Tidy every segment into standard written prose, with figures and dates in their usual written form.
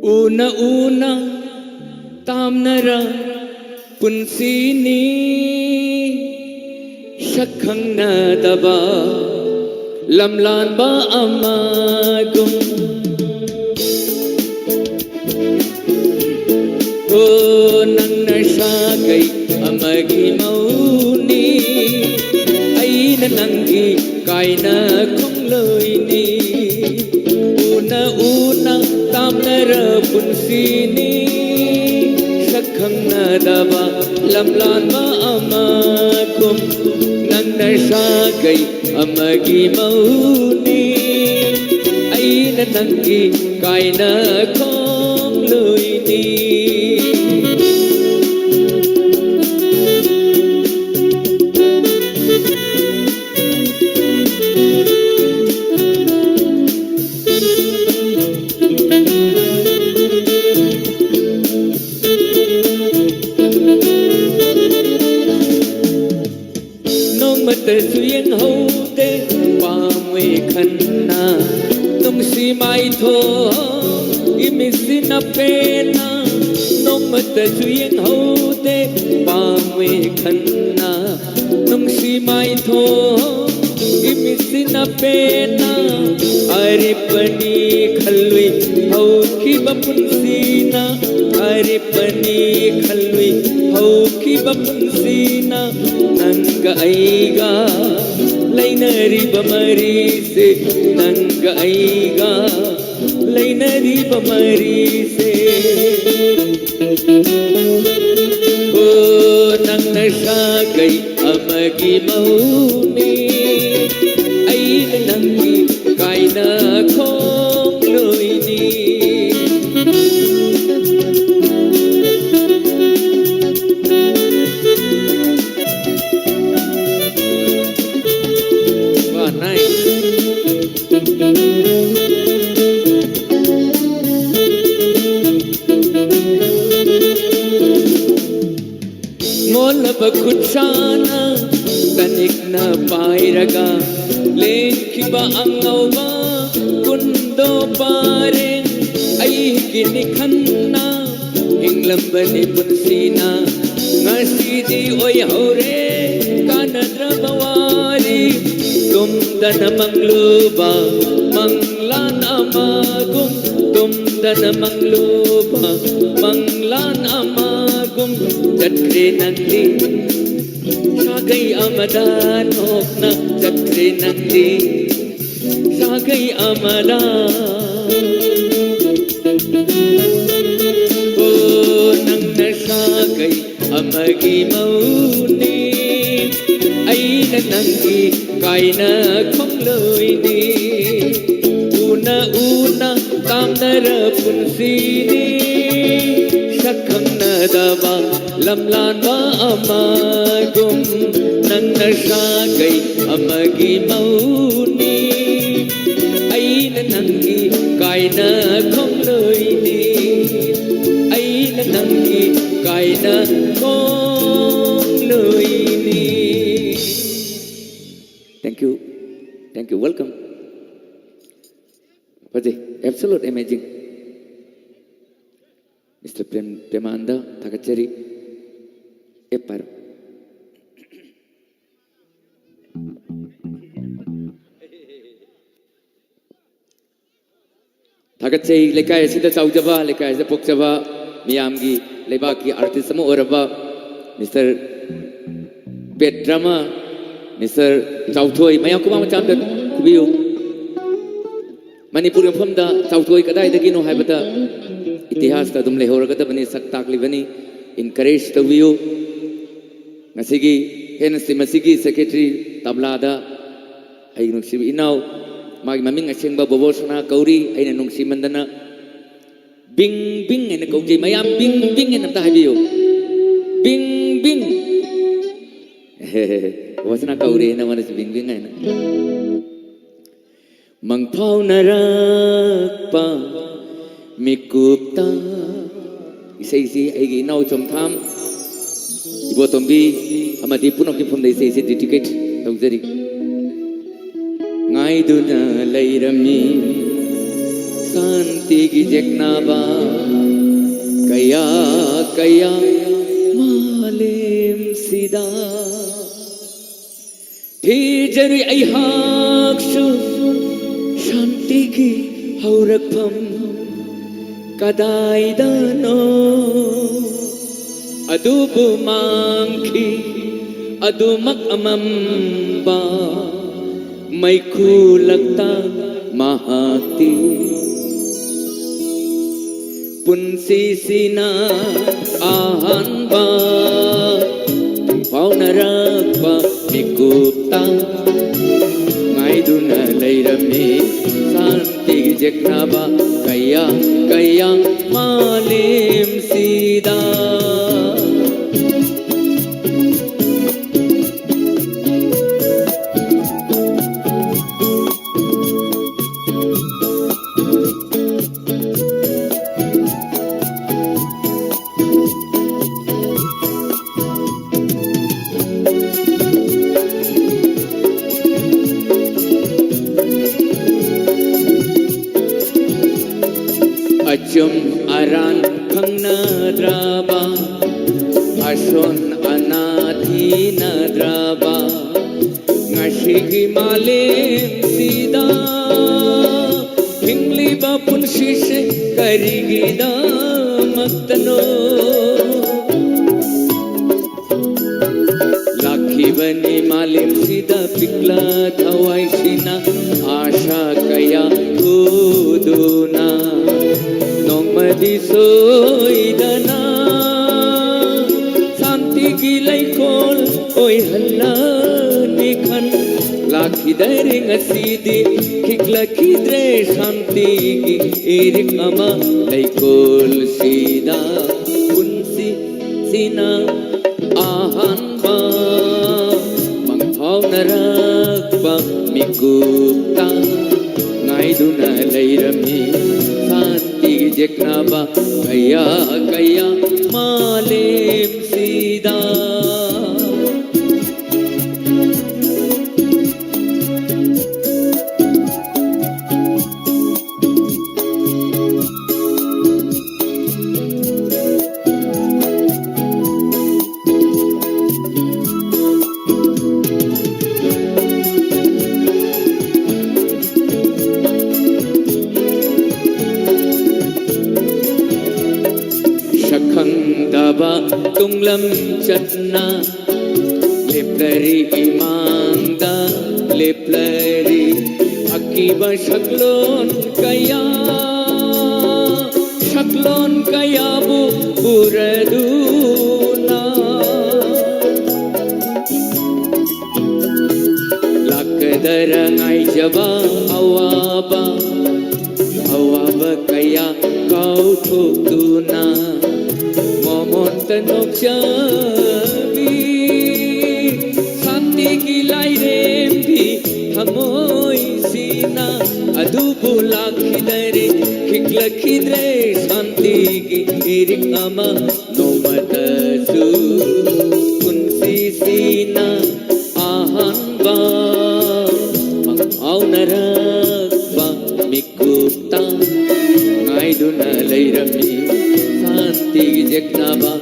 Una tamnara punsini sakhang nadaba lamlan ba amagum o nang nasagay amagi mauni ay nananggi kay na kong loyni una tamnara punsini sakhang nadaba lamlan ba amagum nang nasagay amagi mauni ay nananggi kay na kong loyni Suyeng hode pamwe khanna nung si mai tho imisina pena nung mata suyeng hode pamwe khanna nung si mai tho imisina pena are pani khalwi hau ki bapunsina are pani khalwi hau ki bapunsina nanga aiga lainari bamari se nanga aiga lainari bamari se o nang nasagay amagi mauni ay nananggi kay na kong loyni Pagkutsana tanik na pairaga lekhiba angauba kundo pare ay kinikhanna hinglambani punsina ngasidi oy hore kanadra bawari tumdana mangluba manglan amagum tumdana mangluba manglan amagum jatre nandi sagai amadan hokna jatre nandi sagai amadan o nang nasagai amagi mauni ay nananggi kay na kong loyni una tamnara punsini sakhang nadaba lamlan ba amagum nang nasagay amagi mauni ay nananggi kay na kong loyni ay nananggi kay na kong loyni. Thank you, welcome. Pati, absolute amazing. Mr. Premanda Thakachari Eparo. Thakachari lekai sida chaujaba lekai sida pokjaba miyamgi lebaki artist samu oraba Mr. Petrama Mr. Chauthoi mayam kuma macam da kubiu Manipur famda Chauthoi kadai dagino haibata इतिहास का तुम लेहोरगत बनी सक्ताक लिबनी encourage तवियो नसिगी हेनसी मसिगी secretary तबलादा आई नुक्सी इनाव मागी ममिंग असेंबा बोबोसना कौरी आइना नुक्सी Mandhana Bing Bing एना कौजी मयाम Bing Bing एना ताबियो Bing Bing वसना कौरी एना मनस Bing Bing एना मंगफाव नरकपा mikupta isai si aigi nau chomtham ibotombi amadi punok ki phumdai isai si dedicate tawjari ngai duna lairami शांति की जगनाबा कया कया मालेम सीधा जरी अहाक्सु शांति की हौरकफम कदाइदनो अदुबु मांखी अदुमक अमम्बा मैखू लगता महाती पुंसी सीना आहनबा पाउनरकबा मिकुप्ता ngaiduna leirami शांति जगनाबा कया कया मालेम सीधा Achum aran khangnadraba ashon anathi nadraba ngashigi malem sida hingli bapun shishe karigida maktano lakhi bani malem sida pikla thawai sina asha kaya kuduna नोमदी सोइदना शांति की लैकोल ओय हल्ला निखन लाखी दरिंग सीधी खिकला खिद्रे शांति की एरिकमा लैकोल सीधा पुंसी सीना आहनबा मंगभाव नरकबा मिकुप्ता ngaiduna leirami शांति जगनाबा कया कया मालेम सीधा daba tunglam chatna leplari imangda leplari akiba shaklon kaya bu buraduna lakdara ngai jaba awaba kaya kau thukuna मोमोंतनों चाबी शांति की लाइरें भी हमोई सीना अदुबुला खिदरे खिकला खिदरे शांति की इरिकामा नोमतसु कुंसी सीना आहनबा आउनरकबा मिकुप्ता ngaiduna leirami शांति जगनाबा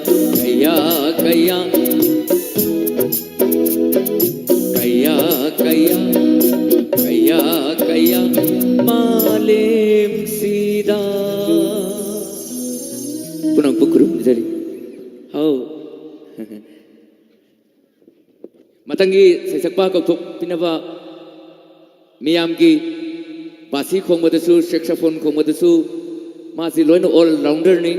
कया कया कया कया कया कया मालेम सीधा पुनः पुकुrum jadi hau matangi sesakpa kokthok pinaba miyam ki basi khongmadasu saxophone khongmadasu masi loina all rounder ni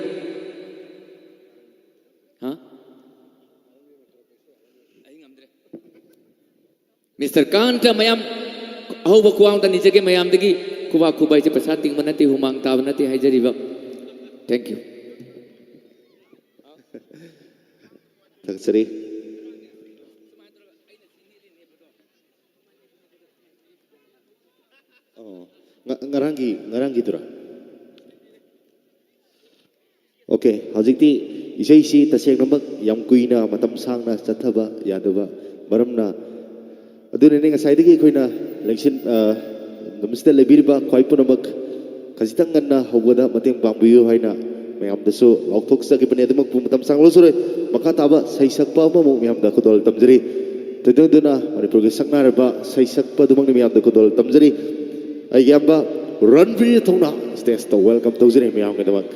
Mr. Kanta mayam ahu bakuang tani jage mayam dagi kuba kubai je pasat ting manati humang taw nati haijari ba thank you Taksari oh ngarangi tura okay hojikti isai si tasek namak yam kuina matam sangna chathaba yadaba maramna aduna ne ngasai dagi khoina election namaste lebirba khoi punamak khajitang nganna hobada mateng pangbiyo haina mayam dasu lokthok sakibane adamuk pumatam sanglo sore makha taba saisakpa ma mu mayam da khodol tamjari tadung duna manipur ge sakna raba saisakpa dumang ni mayam da khodol tamjari ai yamba Ranveer Thongna stage to welcome tawjari mayam ge damak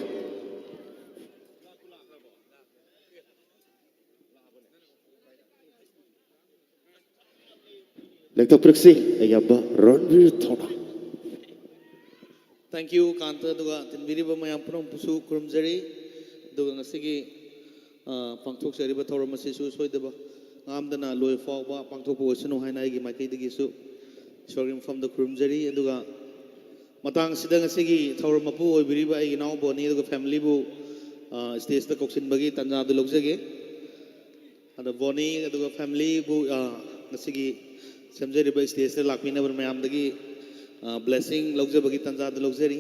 lekta praksi ai yamba Ranveer Thongna. Thank you, Kanta. Duga tinbiriba mayam punong pusu kurumjari. Duga ngasigi pangthok sariba thawram asisu soidaba ngamdana loi fawba pangthok po sanu haina igi maikai dagi su sorgim from the kurumjari. Duga matang sida ngasigi thawram mapu oibiriba igi naw boni duga family bu stage ta koksin bagi tanja du logjage. Ada boni duga family bu ngasigi samjariba stage ta lakmina bar mayam dagi blessing logja bagi tanja da logjari.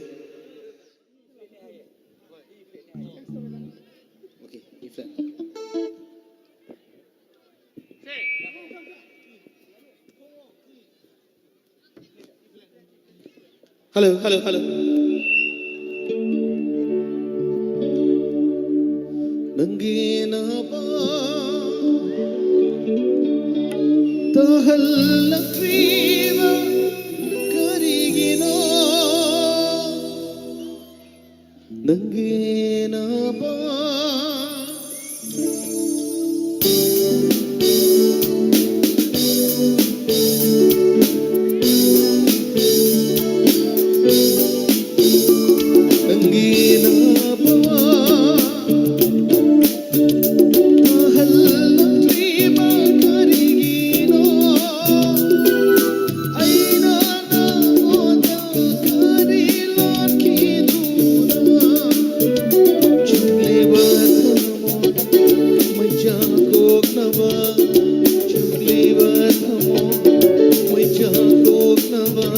Okay, ifan. Hello, hello, hello. Nangina ba tahalla kriva karigino nangina ba nangina ba tahalla kriva karigino aina na moda karilon kiduna chungle bathamo majak nava chungle bathamo majak nava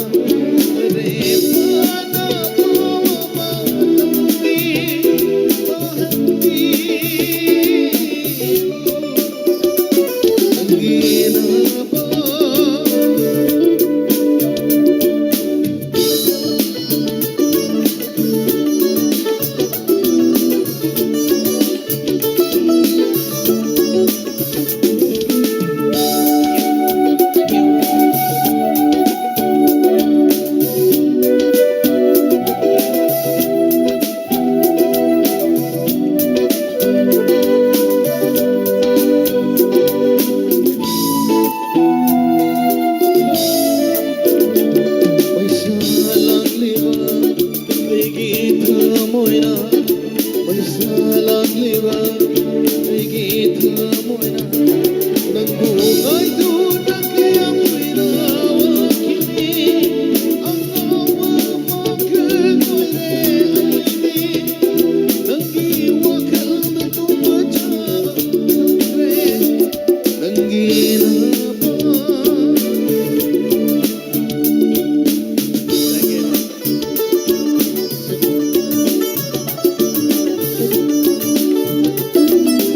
re pada pama tambi bahti angina ba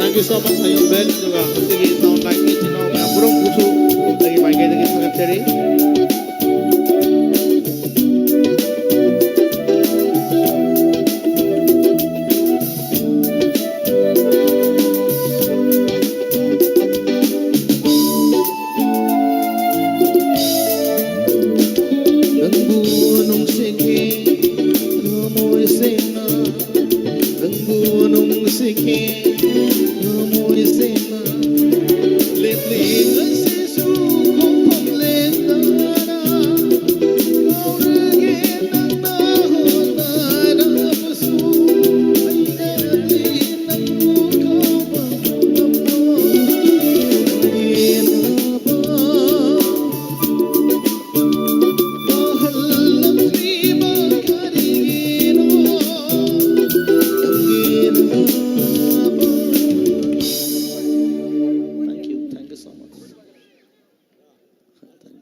Thank you so much sa iyong bell. Juga sige taon like it, may burong puso lagi may kaya lagi sa kapsari. Ang bunong sige, amoy sena. Ang bunong sige, amoy sena. Lately, nagsisu kong pamlentana. Kauragin ang nahotan ang puso. Ay natin ang mukaw pagdamo. Hindi na ba mahal ng triba karigino? Ang ginaba. Thank you so much. Thank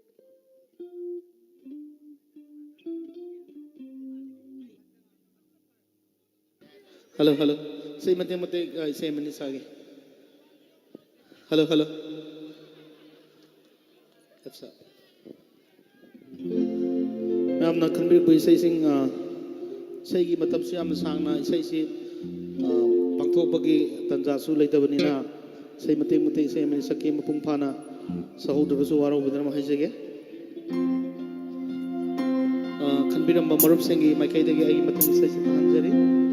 you. Hello hello सही मते मते से money सागे hello hello अच्छा ma'am ना खनबी बुई सही सिंग सही की मतलब से हम सांगना सही से पांगथोपगी तंजासु लेतबनिना सही मते मते से मनी सके मपुंग फाना सहौदबसु वारो बदन हाइजेगे खनबिरम मरुप सिंगी माइकैदगी आई मतम सही से तहंजरी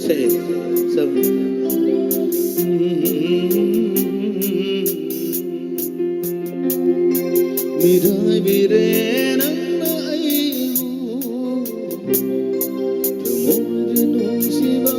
say सब मेरा बिरे नन्ना आयो तमोर नुसिवा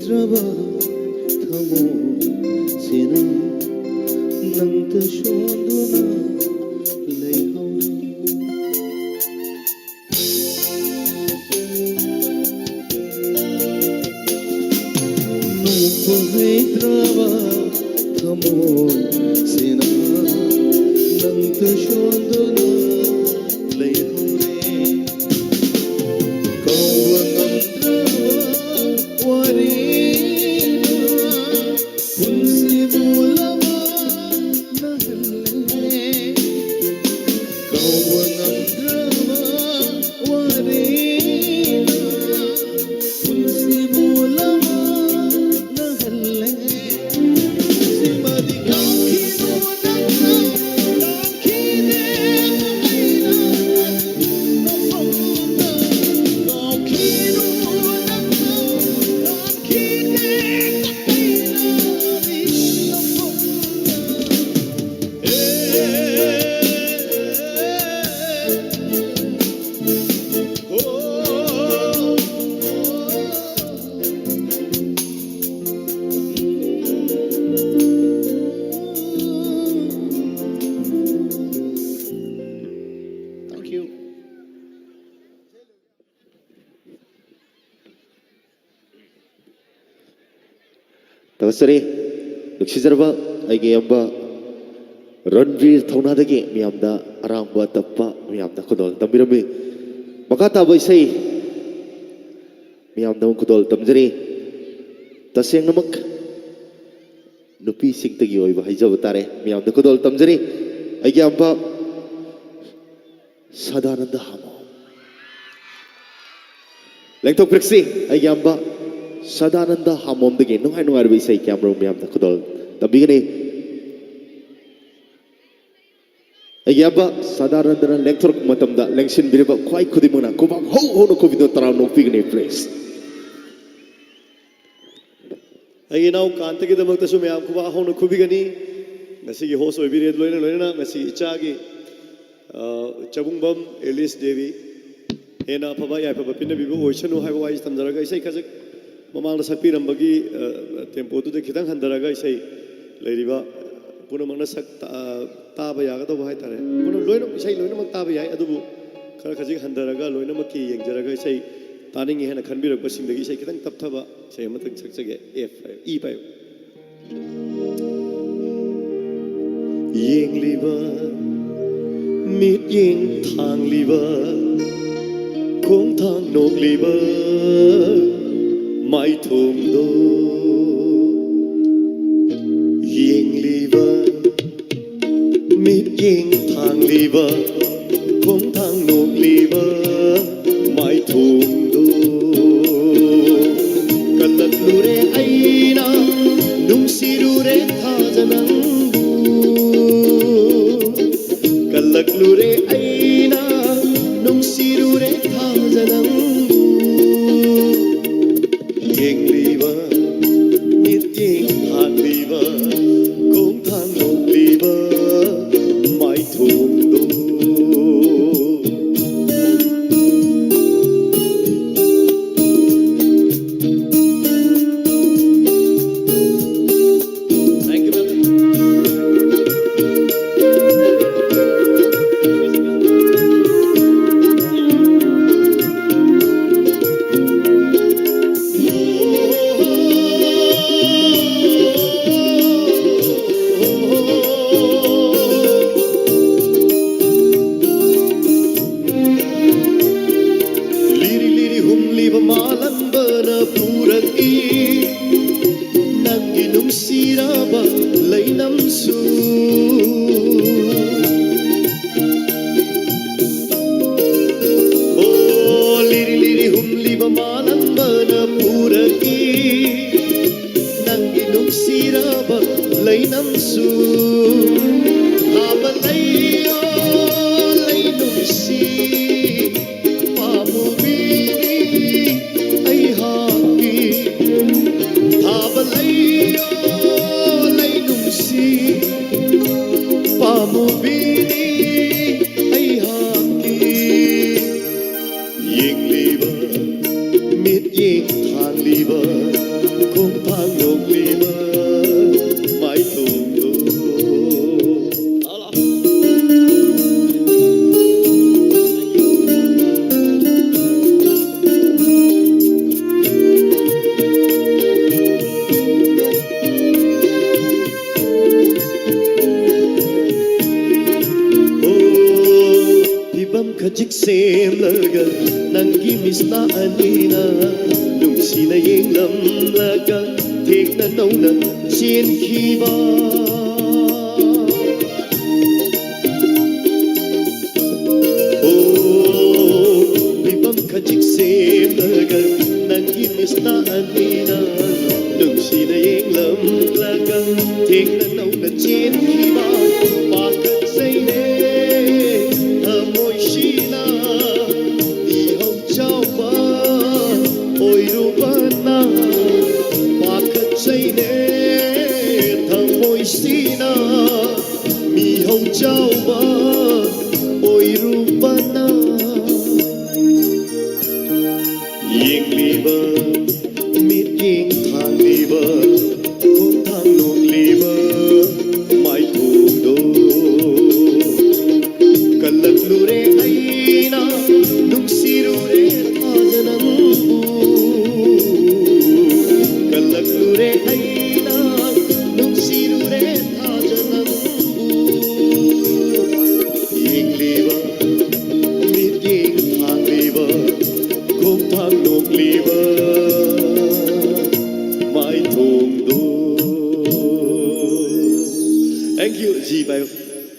लगा तवसरे नुक्सिजरबा आइगे अम्बा रणवीर थौनादगी मियामदा अरांबा तप्पा मियामदा खुदोल तंबिरमी मकाता बैसै मियामदा खुदोल तमजरी तसेंगमक नुपी सिंगतगी ओइबा हाइजब तारे मियामदा खुदोल तमजरी आइगे अम्बा सदानंद हामो लेंथोक प्रिक्सी आइगे अम्बा सदानंद हामोमदगी नुहाय नुहाय बैसै क्यामरो मियामदा खुदोल तंबिगनी अय्याबा सदानंदना लेंथोरक मतमदा लेंसिन बिरबा ख्वाई खुदिमुना कुबा हो होनो कोविदो तराव नोपिगनी प्लीज अगी नाउ कांतगी दमक तसु मैं आपको होनो खुबिगनी ngasi gi host oibire loina loina ngasi ichagi chabungbam Elis Devi hena phaba ya phaba pinna bibu oisanu haiba wai tamjaraga isai khajak mamang sakpi rambagi tempo tu de khidang handaraga isai leiriba puna mangna sak taba yaga to hai tare puna loina isai loina mak taba yai adubu khara khajik handaraga loina mak ki yengjaraga isai taning hena khanbirak basing dagi isai khidang tapthaba isai amatak sakjage f e pai yeng liba mit yeng thang liba khong thang nok liba mai thum do yeng liba mit yeng thang liba khong thang nok liba mai thum do kalak lure aina nung sirure thajanang kalak lure aina nung sirure thajanang yeng liba mit yeng thang liba khong thang nok liba mai thum do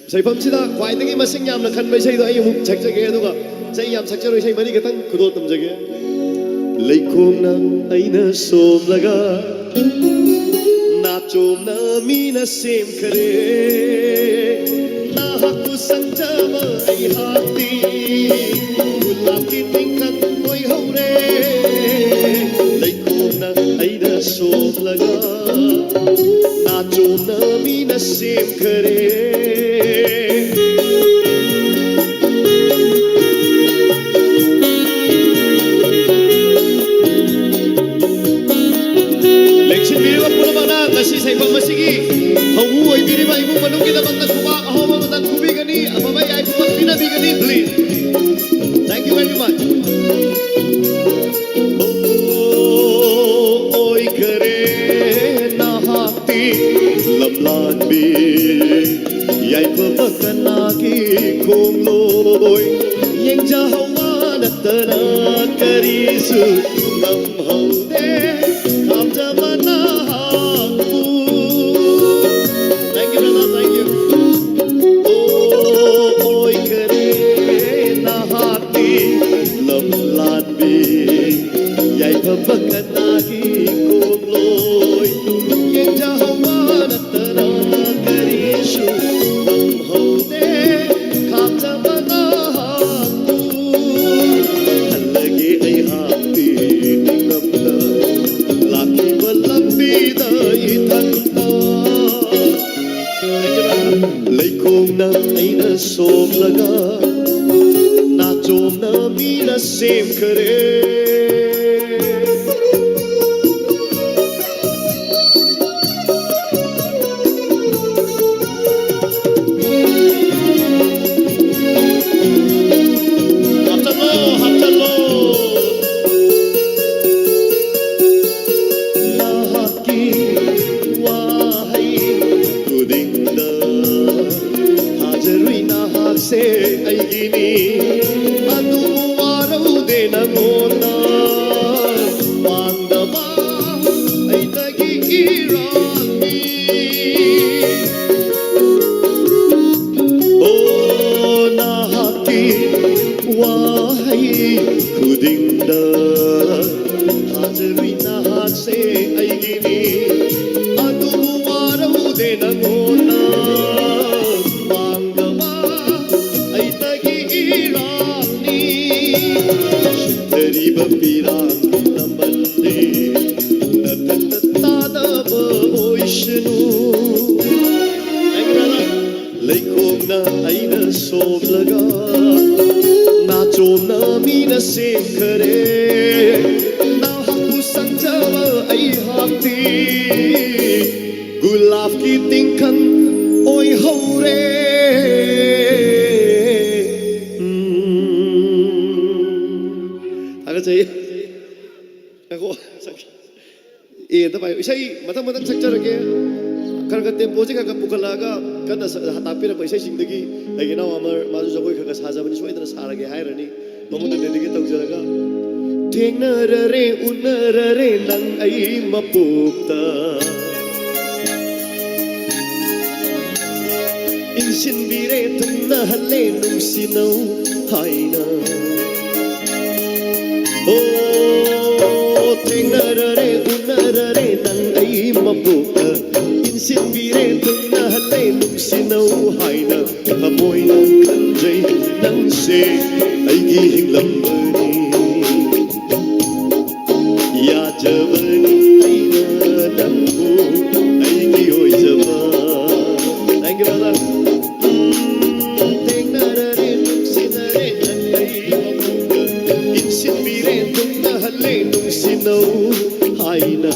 사이밤시다 과이등이 맛생 얌나 칸 메시도 아이 묵 작작해 누가 자이 얌 작작으로 샤이 많이 갔던 그도 땀작해 레이콩나 아이나 솜라가 나좀나 미나 셈카레 나하쿠 상자마 아이 하티 굴라키 띵칸 보이 호레 레이콩나 아이나 솜라가 나좀나 미나 सेमखरे लेक्शन बिरवा पुनमना ngasi saibam masigi hawu oibiriba ibu manungkidamanta kuba ahoba matan kubigani ababa yai kubat pinabigani please. Thank you very much. Oi kare nahati lamlanbi yai pabakana ki khomloi yengja hawa natana karisu nam haude kamja mana haku. Thank you brother, thank you. Oi kare nahati lamlanbi yai pabakana ki khomloi yengja hawa natana karisu nam haude kamja mana haku. Halagi ai hati ningamna laki balambida itanta laikom na aina somlaga nachom na mina sem kare. Haptalo nahaki wahai kudingda hajarui nahak se aigini adu warau de nangona pangdama aitagi irani. Oh nahaki wahai kudingda hajarui nahak se aigini adu warau de nangona pangdama aitagi irani. Shintariba pirang namande natatatadaba oishnu. Laikom na aina somlaga nachom na mina sem kare nahaku sanjava ai hapti gulaf ki tingkhan oi haure. Agak saya aku tapi saya matang sakjar lagi karena tempo sih kakak pukalaga karena hatapi nak isai singdagi lagi na amar maju jagoi kakak sahaja bani semua itu nasara lagi hai rani mamun dan dediki tahu jalaga tengarare unarare nang ai mapukta insin bire tunna halle nung sinau haina. Oh tengarare unarare nang ai mapukta insin bire tunna halle nung sinau haina kamoy ng kanjay nang se ay gihing lambani yajabani ay nanangko ay giyoy jaba. Thank you brother. Tengarare nung sinare nang ay mabuka insin bire tunna halle nung sinau haina.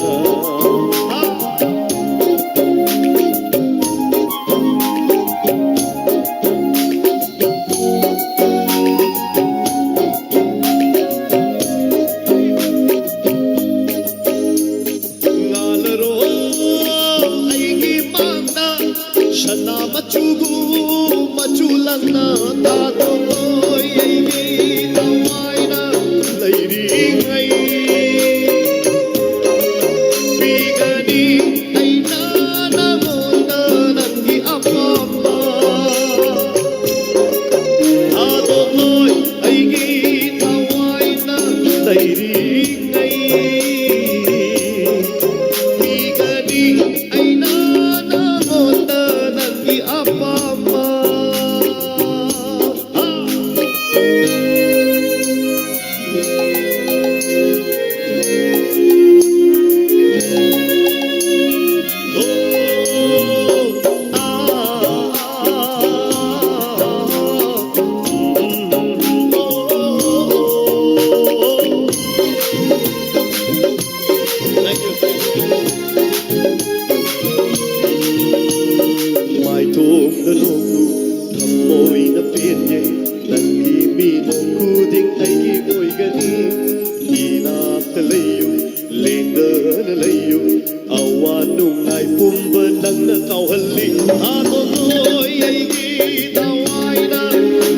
Adonoy ay gitaway na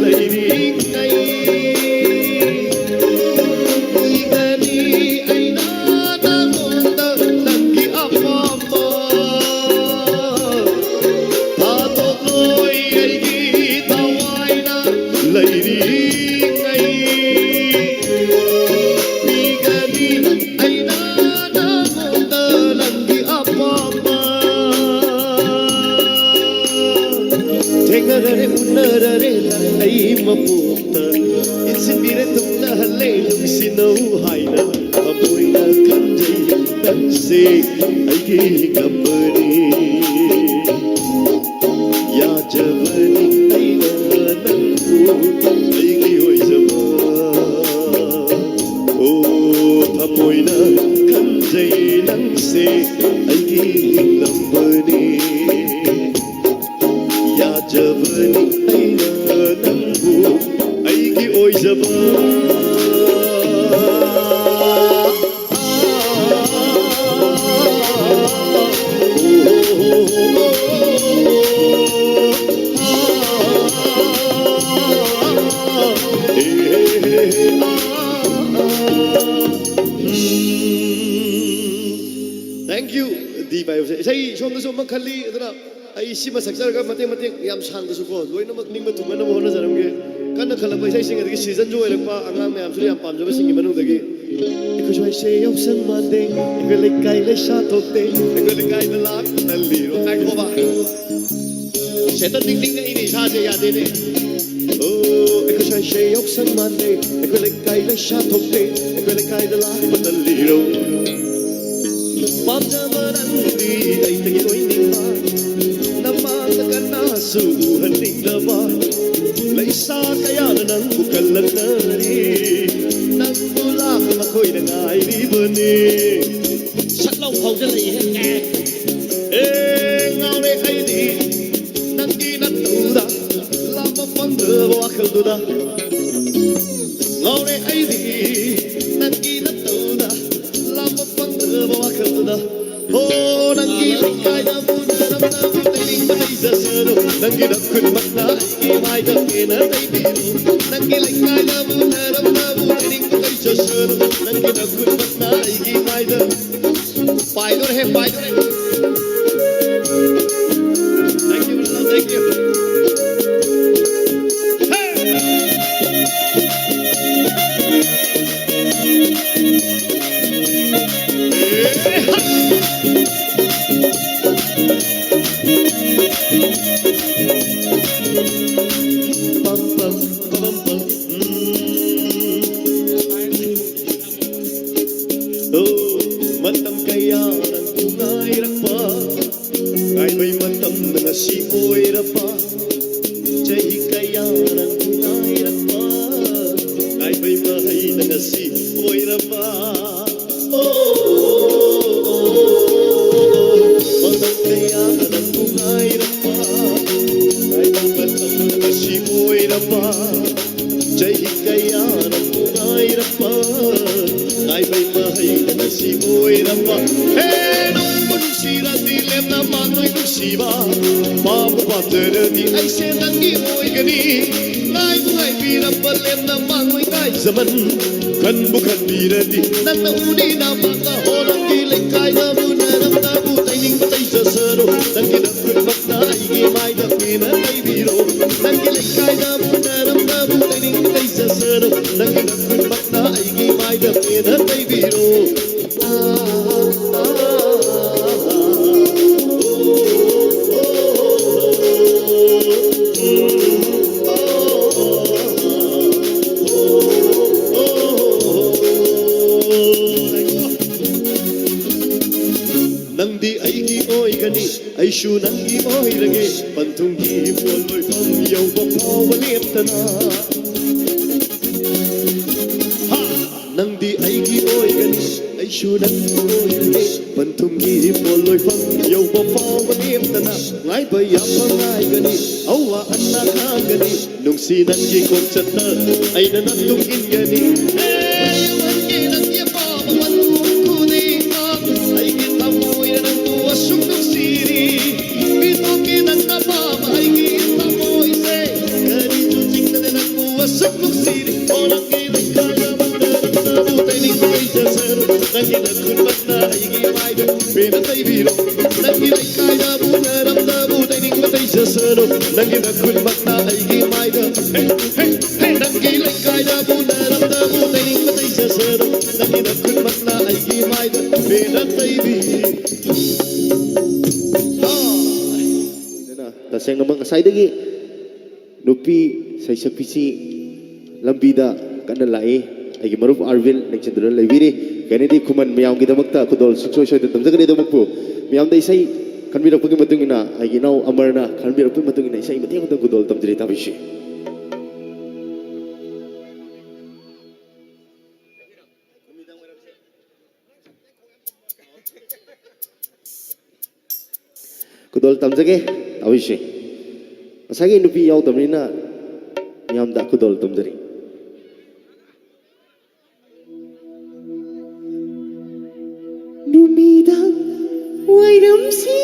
lairing ngay Igani ay nanangonda ng giapama Adonoy ay gitaway na lairing ngay Igani ay nanangonda ng giapama Tengarare unarare ay mapunta Insinbire tumna halelong sinuhay na Amoy na kanjay ng sik ay gigabani Ya jabani ay nanangkut ay giyoy sama Oh, amoy na kanjay ng sik ay gigabani Ya jabani ay nanangkut ay giyoy sama Thank you. Di ba yun? Say, siyom na siyom magkali. Ito na. Ay, si masagsar ka, mating-mating. Yam saan ka suko. Loy na magning matuman na mo na sarang ke. Kan na kalabay say singa dagi season jo ay pa ang am am suri am pam jo singi manung dagi. Iko joy say yaw sang manding. Iko likay le sha tokte. Iko likay na lak na liro. Ay ko ba. Setan ding ding na ini sa se ya de ne. Oh, iko joy say yaw sang manding. Iko likay le sha tokte. Iko likay na lak na liro. Pam jamaran di ay tagi ko ning ma. Namatagan na suhan ning lama. Laisa kaya na nang bukalan na rin Nang tulak ako'y nangairibani Saklaw pao dyan ay henge ngao ay di Nang ginatuda Lama pang dabo akal duda Ngao ay di Nang ginatuda Lama pang dabo akal duda Oh, nang gilikay na muna Nang tiling matay sa sano Nang ginakun makna Imay na kinatay biro Nang gilikay na muna Nang tiling matay sa sano Nang ginakun makna Imay na Paidor he, paidor he Thank you, brother, thank you Matam kaya ng tungay rapa Ay may matam na nasipoy rapa Jay kaya ng tungay rapa Ay may mahay na nasipoy rapa Matam kaya ng tungay rapa Ay may matam na nasipoy rapa Jay kaya ng tungay rapa Ay may mahay na nasipoy rapa nung manunsira dilem na manoy nusiba Mapapatera di ay senang gimoy gani Ngay bungay birang balem na manoy kay zaman Kan bukan bira di nang nauni na mga horong giling kay na bunaram na butay ning patay sa saro Nang ginapun makna ay gimay na pinatay biro Nang giling kay na bunaram na butay ning patay sa saro Nang ginapun makna ay gimay na pinatay biro Nang di ay gioy gani ay syu nang gioy lagi Pantung gipol loy pamyaw papawalit na Ha! Nang di ay gioy gani ay syu nang gioy lagi Pantung gipol loy pamyaw papawalit na Ngay bayang pangay gani awaan na kang gani Nung sinang gikong tsata ay nanatungin gani yaman ginang yapa mawan kuning ay kita mo Sukong siri, bito kita nangi na khunmat na aigi maida pena taibiro nangi laikai da bu naram da bu taining matai sasaro nangi na khunmat na aigi maida hey hey hey nangi laikai da bu naram da bu taining matai sasaro nangi na khunmat na aigi maida pena taibiro taseng namang saidagi nupi saisak pisi lambida kana lai aigi marup arvil nexendra leviri kanedi kuman miyam gi damakta kudol suksoi soi tamjagani damakpu miyam dai sai kanbira pugi matungina aigi nau amarna kanbira pugi matungina sai mateng mateng kudol tamjari tabishi kudol tamjage tabishi asagi nupi yaw tamrina miyam da kudol tamjari Numidang wairamsi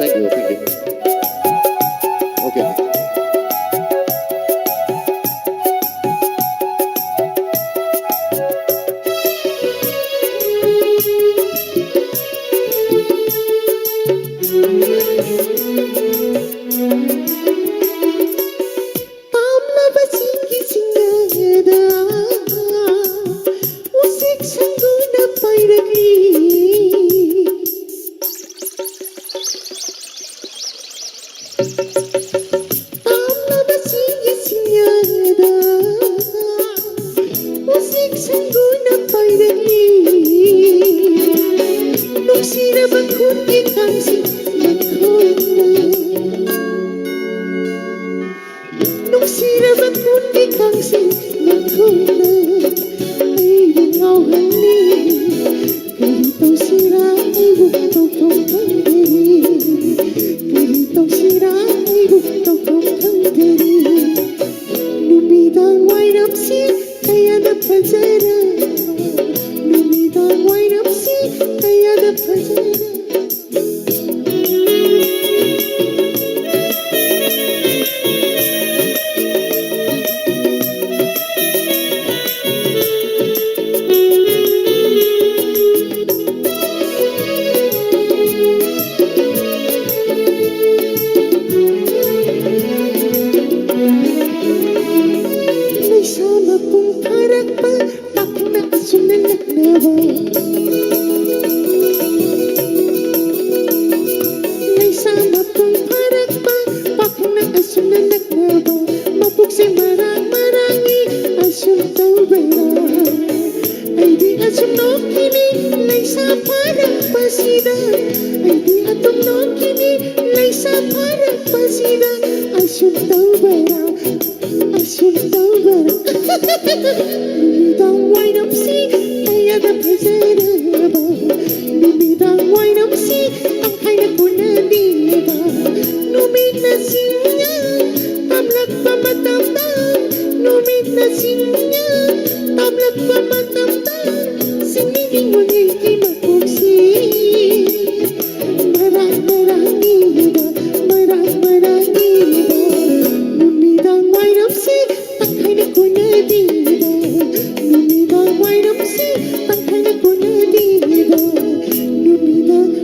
Thank you. Okay.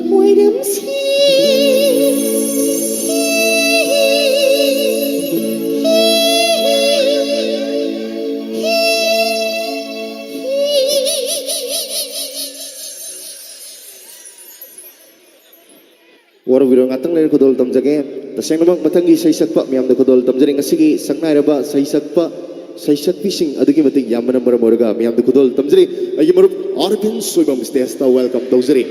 Wait and see. war video ngatang le khodol tamjage tasengnamak mathangi saisakpa miyamda khodol tamjari ngasigi saknairaba saisakpa saisakpi sing adugi matik yamana maram oraga miyamda khodol tamjari agi marup Arvin soibam stage ta welcome tawjari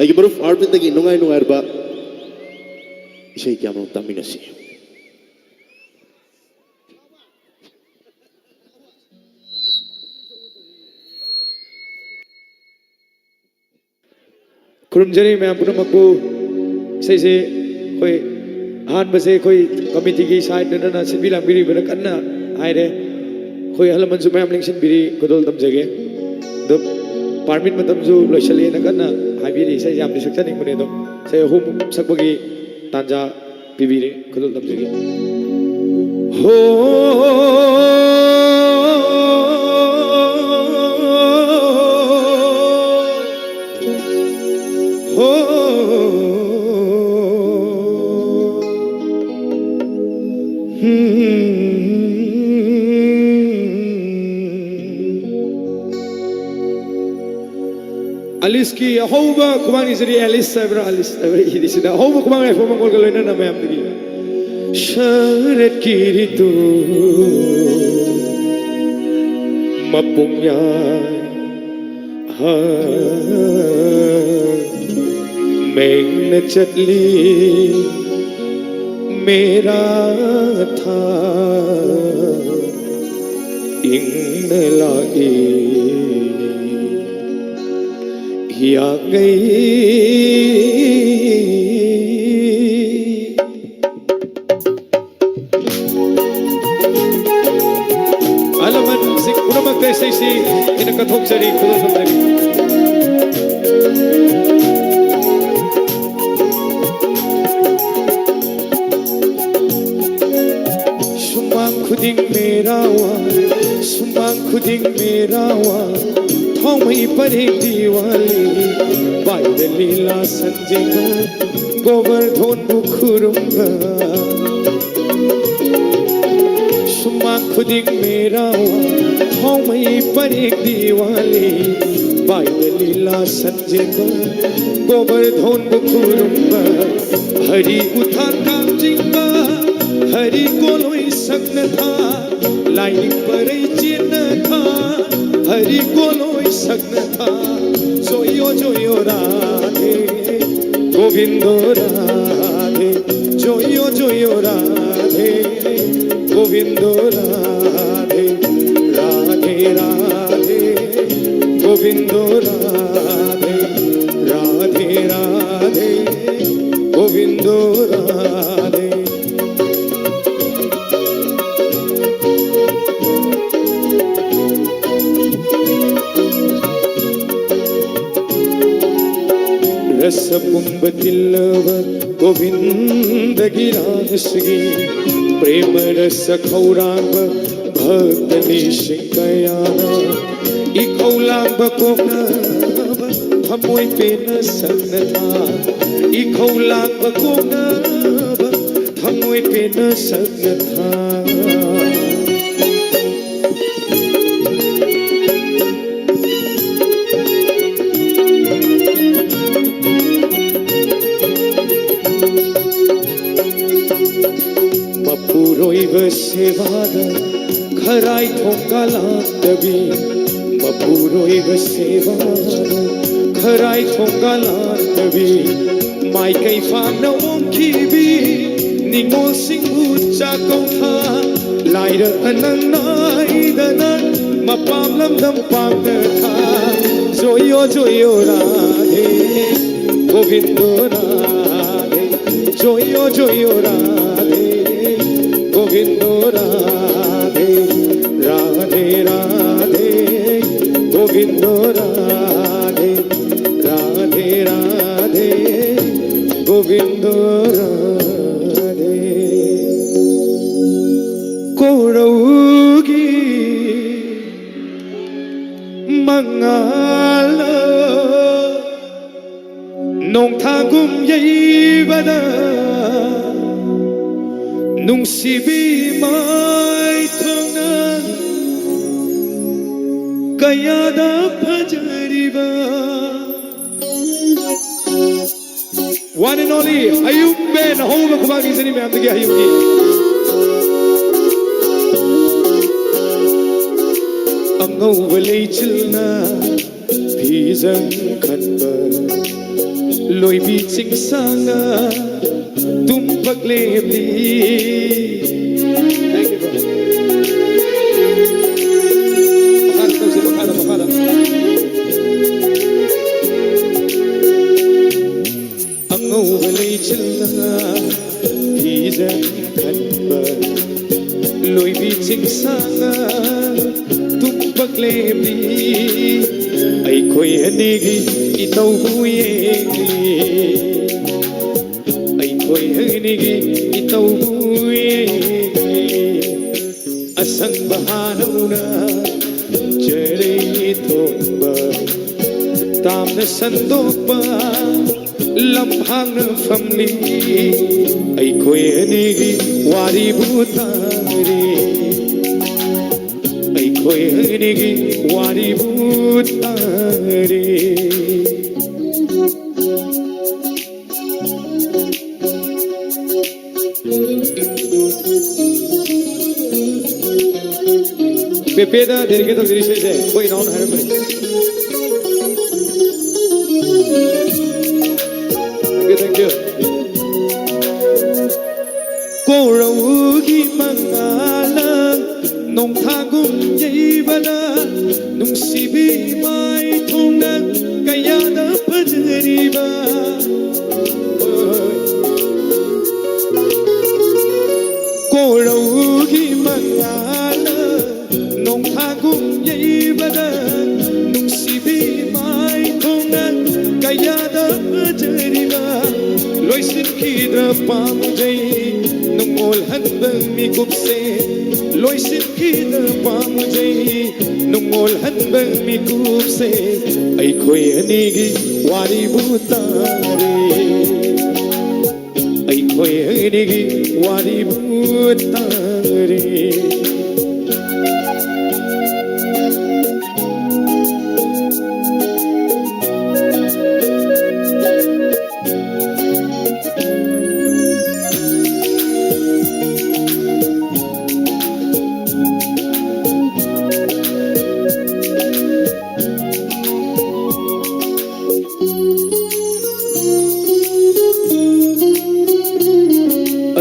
agi marup Arvin dagi nungai nungairba isai kyamam taminasi खुरुमजरी मैं पुनः मकबू से कोई हाथ बसे कोई committee की side न ना सिंबी लांबिरी बना करना आए रे कोई हल मंजू मैं लिंक्शन बिरी कोदल तम जगह दो पार्मिट में तम जो लोशली न करना हाइबिरी से जाम दिशक्ता नहीं बने दो से होम सकबगी तांजा बिबिरी कोदल तम जगह हो Alice ki ahoba kumang isri Alice sabra ini sida ahoba kumang ay fomang kolgaloy na na mayam digi sharat kiritu mapungya ha main chatli mera tha ing lai या गई alaman si kunamag tayo si inakathok sa rin kulo sa mga sumang khuding merawa Homai pare diwali bai the lila sanjega govardhan bukhurunga suma khuding mera homai pare diwali bai the lila sanjega govardhan bukhurunga hari uthan kam jinga hari koloi sagna tha lining pare chinna tha hari koloi sagna tha joyo radhe govindo radhe joyo radhe govindo radhe radhe radhe govindo radhe radhe radhe govindo radhe रस पुंब तिल्लव गोविंद गिरासगी प्रेम रस खौरांब भक्त निशिकयाना इखौलांब कोकनब थमोय पेन सगनथा इखौलांब कोकनब थमोय पेन सगनथा Mapuroiba sevada kharai thongalantabi Mapuroiba sevada kharai thongalantabi mai kai pham na wongkibi ningol singhu cha kong tha laira anang nai danan mapam lam dam pam na tha joyo radhe govindo radhe joyo radhe Govindo Radhe Radhe Radhe Govindo Radhe Radhe Radhe Govindo Radhe Koraugi Mangala Nong thagum yaibada Nung sibi mai thonga kaya da phajariba one and only Hayum Ben Home Kumagi Zini Ma'am Dagi Hayum Gi Angau Chilna Pizang Kanba Loi Beaching Sanga Tumpak Lemli. Thank you, brother. Makala. Angau Chilna Pizang Kanba Loi Beaching Sanga Tumpak Lemli. Ay koy hanigi itaw buyegi ay koy hanigi itaw buyegi asang bahanaw na jere thomba tam na sandok pa lamhang na family ay koy hanigi wari butari ay koy hanigi wari butari. Pepeda dedicated to this day. Wait on her. Thank you. Koraugi mangalang nong thagum yibala nung sibi mai thongna kaya na pajariba. Koraugi mangalang nong thagum yibala nung sibi mai thongna kaya na pajariba. Loisin kidra pamujai nung olhan bang mi kupse. Loisin kidra pamujai nung olhan bang mi kupse. Ay koy anigi wari butari. Ay koy anigi wari butari.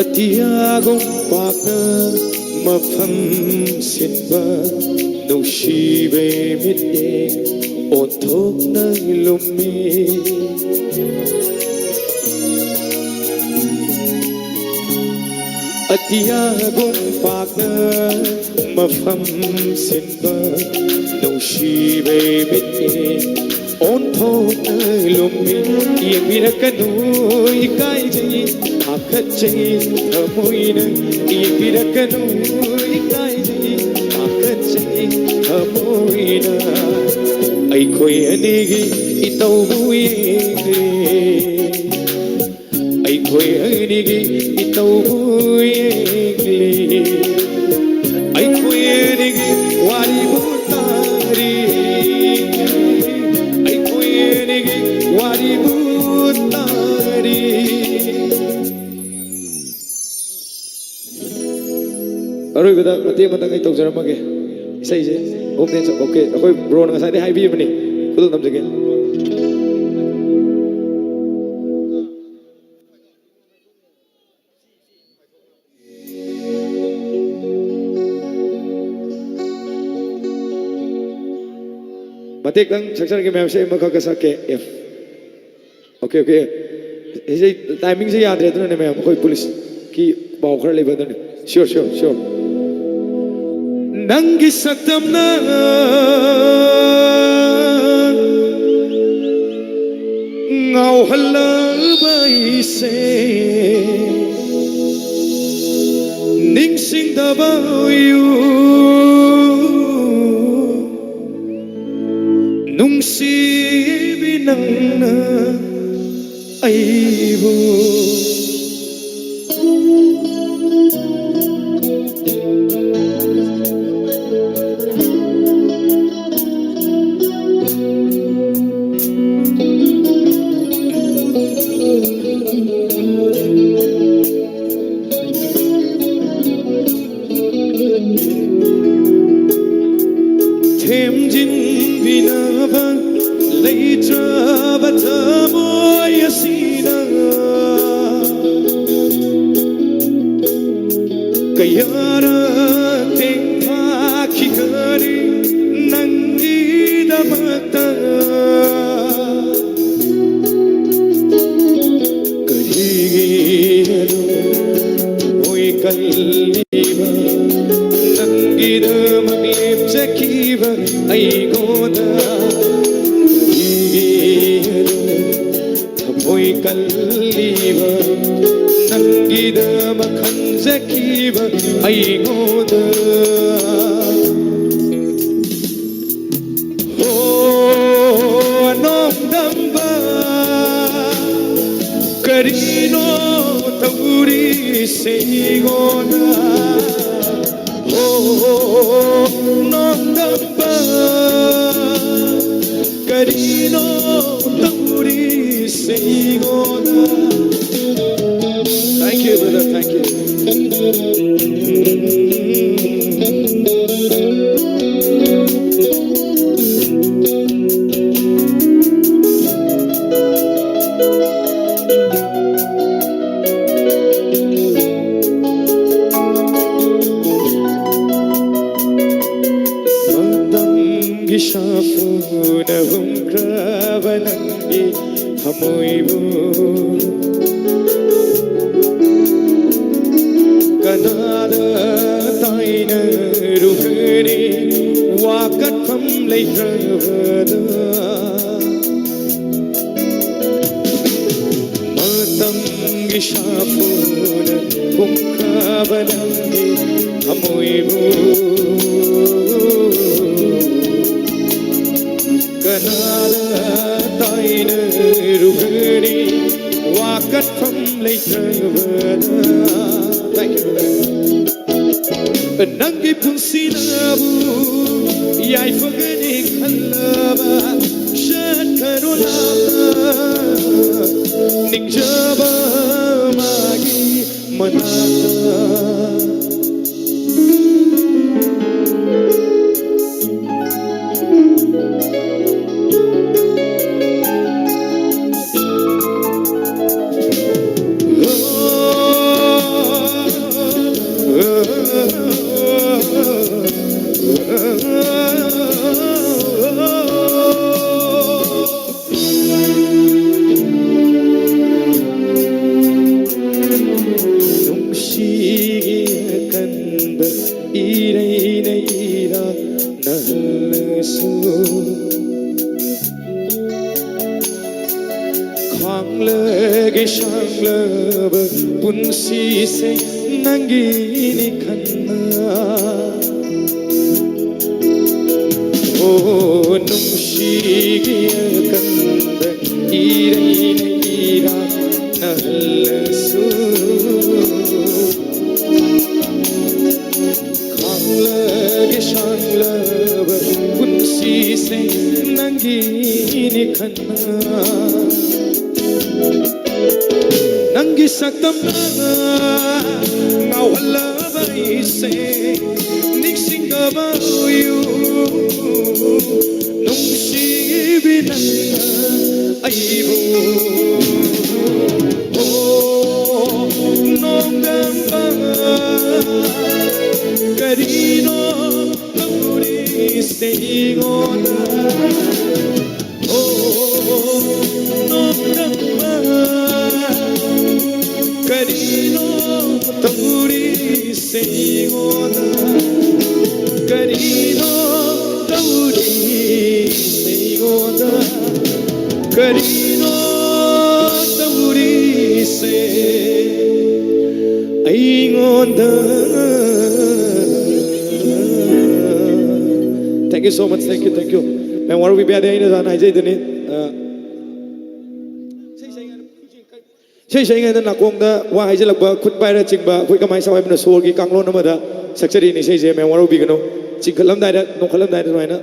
Atiyagong pakna mafam sinba nushibe mitye othok na lumi. Atiyagong pakna mafam sinba nushibe mitye othok na lumi. Yemirakanu ikai jayi akachai thamoina ipirakanu ikai jayi akachai thamoina ai khoi anigi itau buyegi ai khoi anigi itau buyegi ai khoi anigi wari butari ai khoi anigi wari butari. Aroy bada mati matang ay tawjaramage isa isa okay so okay ako'y bro na ngasay hi biyam ni kudul namjage mati kang saksar ke ma'am say makakasa ke F okay isa timing sa yaad reto na ma'am ako'y police ki bawkar liba doon sure Nangi saktam na ngau halabai se ning sing dabao yu nung si binang na aibu. ꯌꯦꯡꯁꯤꯟꯕꯤꯅꯕ ꯂꯩꯇ꯭ꯔꯕ ꯊꯃꯣꯏ ꯑꯁꯤꯗ 그여러 땡파키거리 남기다 맞다 그리기에도 모이 깔리바 남기다 막입자키바 아이고다 그리기에도 모이 깔리바 남기다 막한자키바 아이고다 오 농담바 그리노 우리 세이고다 오 농담바 그리노 우리 세이고다 Thank you, brother. Thank you. Magdamgi shafuna humkravanangi hamoibu Kanada taina ruhani wakat pham lei travada matam gishapuna kumkabanangi hamoibu Kanada taina ruhani wakat pham lei travada Thank you. Nangi punsinabu yai fagani khalaba shat karulaba ningjaba magi manata punsi se nangini khanna o numshi kanda irai ira nahlasu khangla shangla punsi se nangini khanna Nangi saktamna ngawalaba ise niksingaba uyu nungsibina aibu oh nongamba karino turi seigona oh nongamba Karino tauri seigona Karino tauri seigona Karino tauri se aigonda Thank you so much. Thank you. Man, what are we bad in the night? Saya ingin nakong da wahai je lakba khut pai ra chingba khoi kamai sawai bna sol gi kanglon amada sakchari ni sei me waro bi gano chingkhalam dai da nokhalam dai da na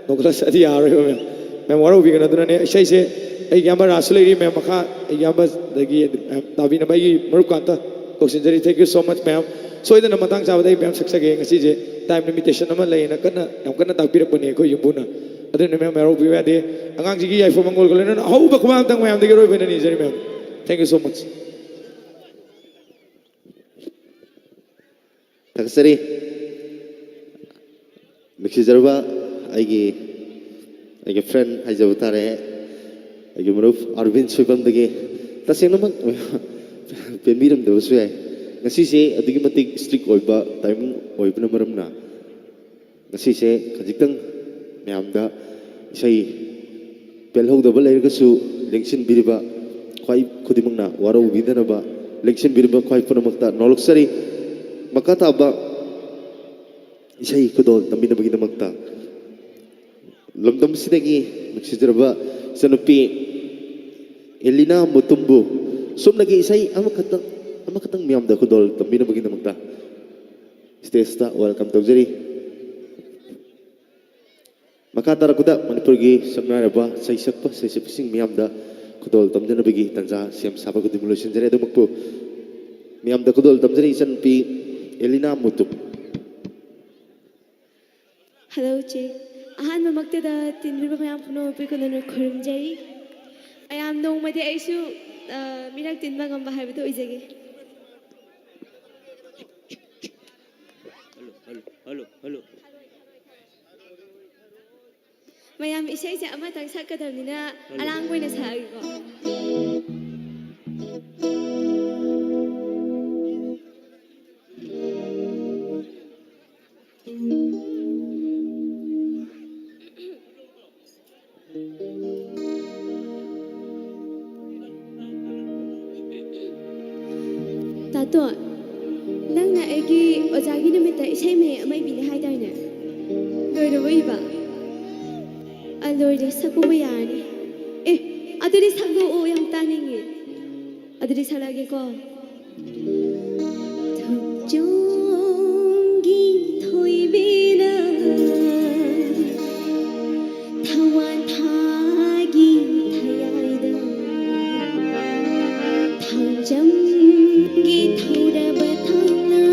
nokhala sadi ya ro me waro bi gano duna ne sei se ai yamba rasulai me makha yamba dagi tabi na bai maru kanta kosin jari thank you so much ma'am so ida na matang sa dai ma'am saksage ngasi je time limitation ama lay na kana yam kana takpirak pani ko yumbuna adun me mero biwa de angang sigi ai fo mangol ko lena hau ba kuma tang mayam de roi bena ni jari ma'am thank you so much Taksari mixi jarba ai friend ai jabutare ai muruf Arvind Soibam dagi taseng namak pemiram de usai ngasi se adigi matik strict oiba time oibna maramna ngasi se khajitang mayamda isai pelhog da balai ga su lengsin biriba khwai khudimangna waro bidana ba lengsin biriba khwai punamakta noloksari makata ba isai kudol tambina bagi namakta lamdam sidagi naksijarba sanupi Elina Mutumbu sum lagi isai amakatang miyam da kudol tambina bagi namakta stesta welcome to jeri makata rakuda manipur gi saknara ba saisak pa saisipsing miyam da kudol tambina bagi tanja siam sapa kudimulusin jeri adu makpu miyam da kudol tamjeri san pi Elina Mutum Hello, Che. Ahan mamakta da tinriba mayam puno pikono khurumjari. Ayam nong madi aisu mirak tinba ngamba haibido izage. Hello. Mayam isai ja ama tang sakadamnina alang koina sagi ko. Tato, nang na egi ojagi na mita isay may amay binahay tayo na. Lord na ba? Lord, sapo ba yan? Adari sago o yung taning eh. Adari salagi ko. Tugjongi thoy bina Tawan thagi thayay da Thangjam gi thoda bathana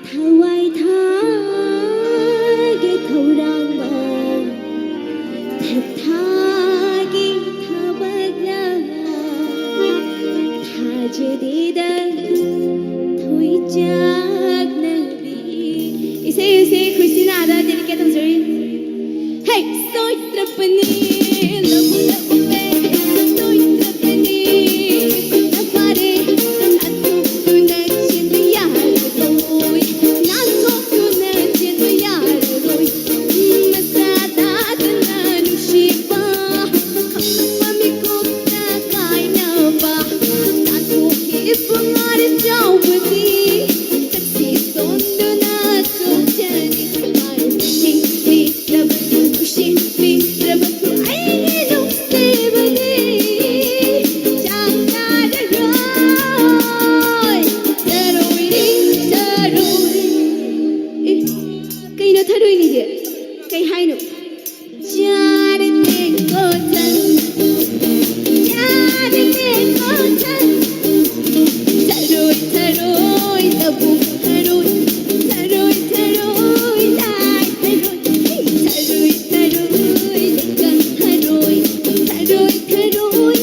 Thawai thagi thorang ba Thagi thabagna Thajadida Thoy jagna bi Isay Christina ada dedicate ang sari Hey, soy trapani Labu labu pe Soy trapani Napare Nato ko na chinayar koy Nato ko na chinayar koy Masada na nushiba Kapamami ko na kay na ba Nato kipangar jawbati Taksi tondo na sojani Maro ting ting labatu kushin ting labatu Aino sebali Changada roy Taroy ring taroy Kay na taroy ni dia Kay haino Jare ting kotan Jare ting kotan Taroy taroy labu taroy Taroy taroy lai taroy Taroy ligang taroy Taroy taroy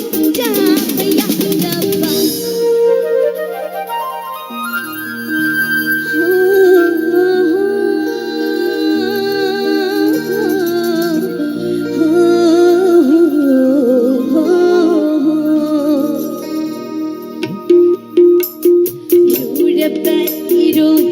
Japayak labang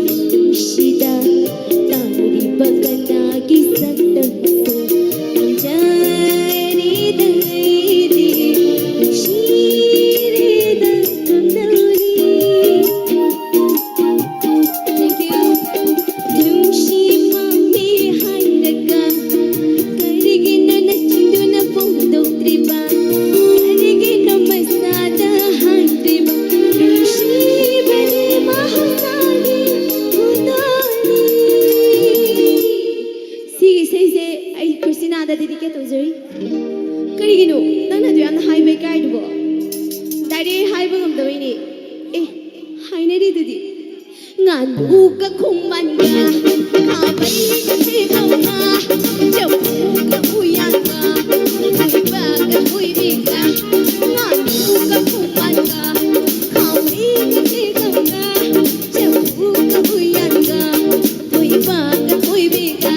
Karigino, nang nado yan highway car diba? Dari highway ngam daw ini. Hainari dudi. Nga nganu ka khung man ga kha bai ka thi gam ga chau ka uyan ga thui ba ka thui bi ga nganu ka khung man ga kha bai ka thi gam ga chau ka uyan ga thui ba ka thui bi ga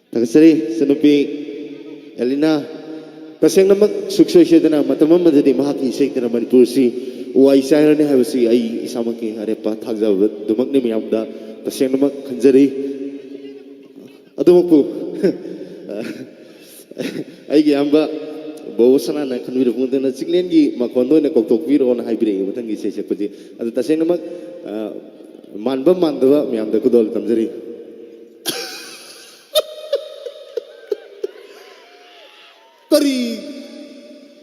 Tagasari sanupi Elina kaseng namak suksoi sedana matamam madadi mahaki isek dana Manipur si uai sayar ni habisi ai isamaki arepa thagja dumak ni miyamda kaseng namak kanjari adumakku ai gi amba bawsana na kanwir pungdana siklen gi makondo na koktok biro na haibire matang gi sesek pati adu taseng namak manba mandwa miyamda kudol tamjari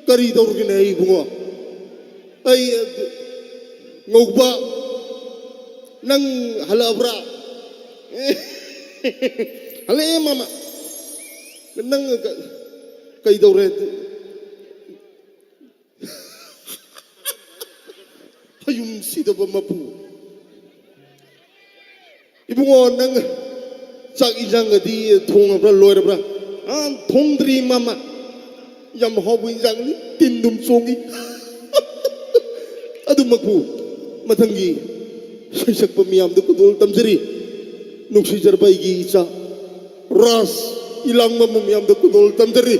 kari daur gina ai bungo ai ngogba nang halabra hale mama nang kai daure hayum sida ba mapu ibungo nang sak ijang di thong abra loira an thongdri mama yam hobu injang ni tindum songi adu makbu mathangi saisak pamiyam du kudul tamjari nuksi jarbai gi isa ras ilang mamiyam du kudul tamjari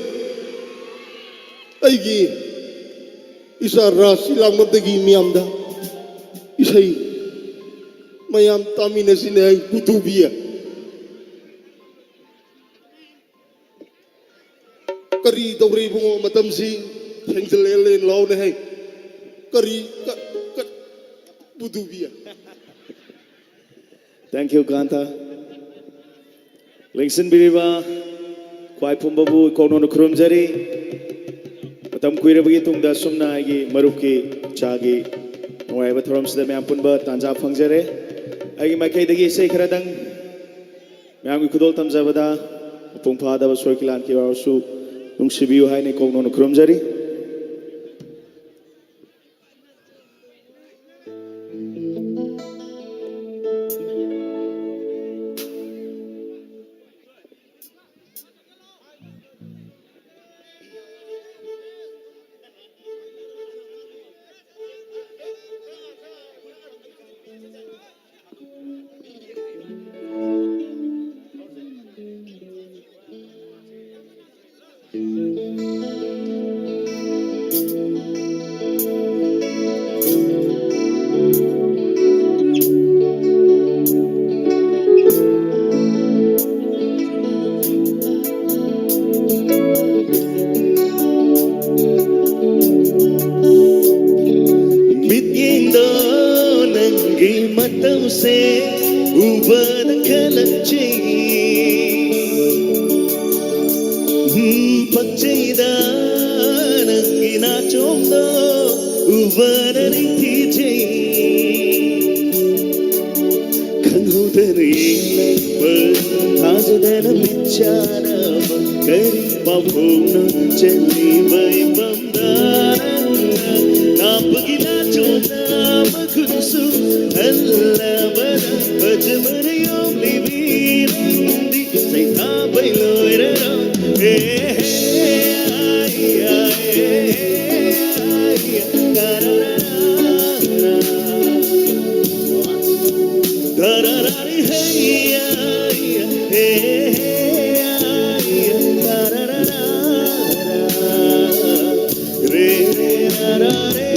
aigi isa ras ilang mamdagi miyam da isai mayam tamina sinai kutubiya kari dauri bungo matam si hengselelen lau ne hai kari budubia. Thank you Kanta Lingsin biriba kwai pumbabu kono no krumjari matam kuira bagi tungda sumna agi maruki chagi ngoi ba thoram sida me punba tanja phangjare agi makai dagi sei kharadang me am kudol tamjabada pungpha da soikilan ki wasu nungsibiu hai ne kono no krumjari Kari pabhona chali vai bamda su hallabara bajmar yom livirandi say tha bai loira Dararari hey re re darare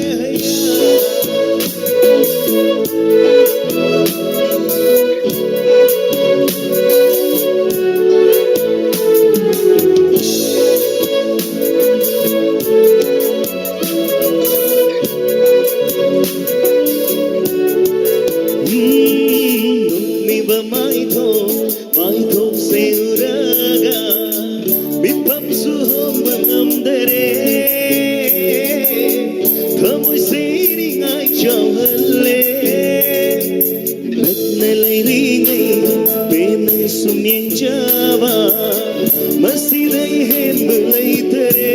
mai tho se uraga mitham su hom bangam dare thamoi se ringai chawle lakna lai ri ngai ben sumyeng jawa masidai hen bulai tare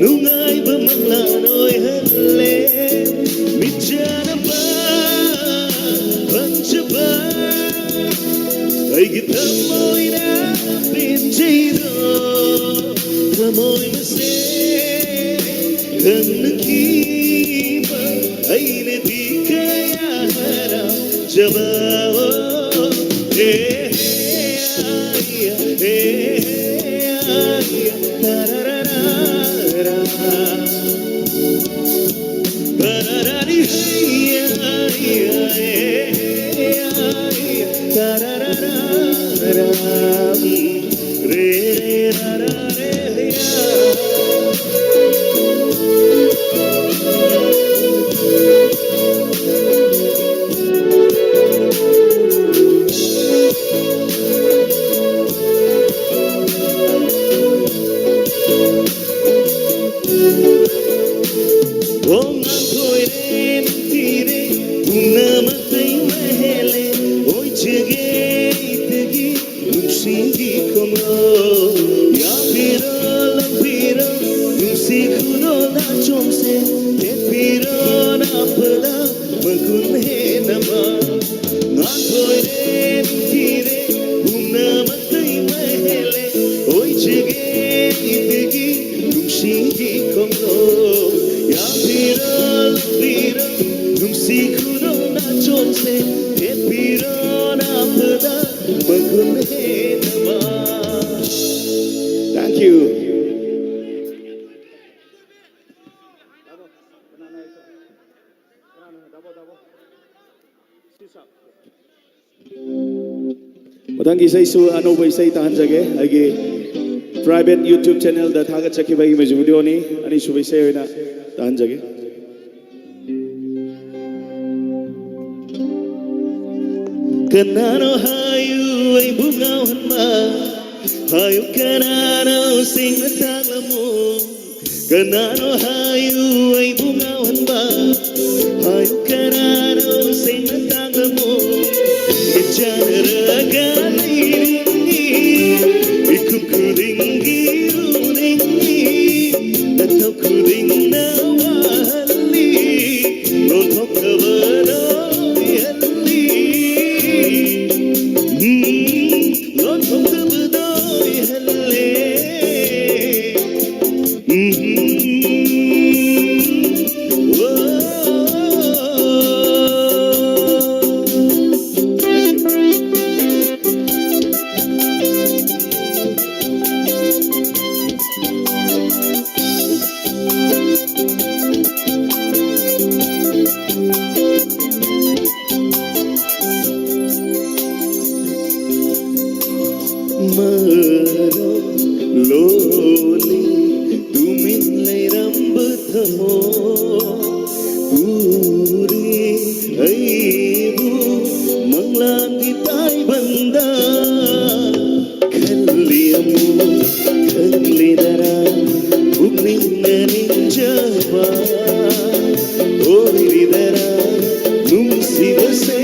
nungai ba mangla noi halle michana ba ai cái thơm môi đã bên trái đó thơm môi mà sẽ gần nước khi mà ai để đi cái ara jabao Thank you. Matang isay su ano ba isay tahan jage agi private YouTube channel da thaga chaki bagi me video ni ani su ba isay na tahan jage Kanano hayu ay bungawan ma hayu kanano sing nataglamu kanano hayu ay bungawan ba hayu kanano sing nataglamu Ichanaraga iringi ikum kudingi runingi natau kuding nawali lothok kabano yalli lothok kabano yalle Loli tumin lay rambut mo puri aibu manglang kita'y banda kaliamu kalidara ugning naninjaba oridara nung sibase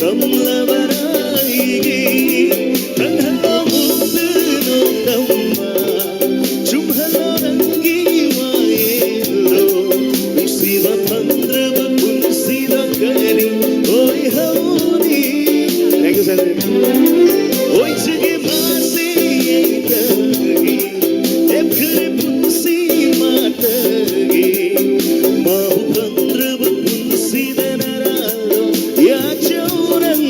kamlabaraygi Jumhala rangi waelo, musiba pandra Oi chege maase eitagi Ebkare punsi matagi Mahu pandraba punsi danaralo Ya chauran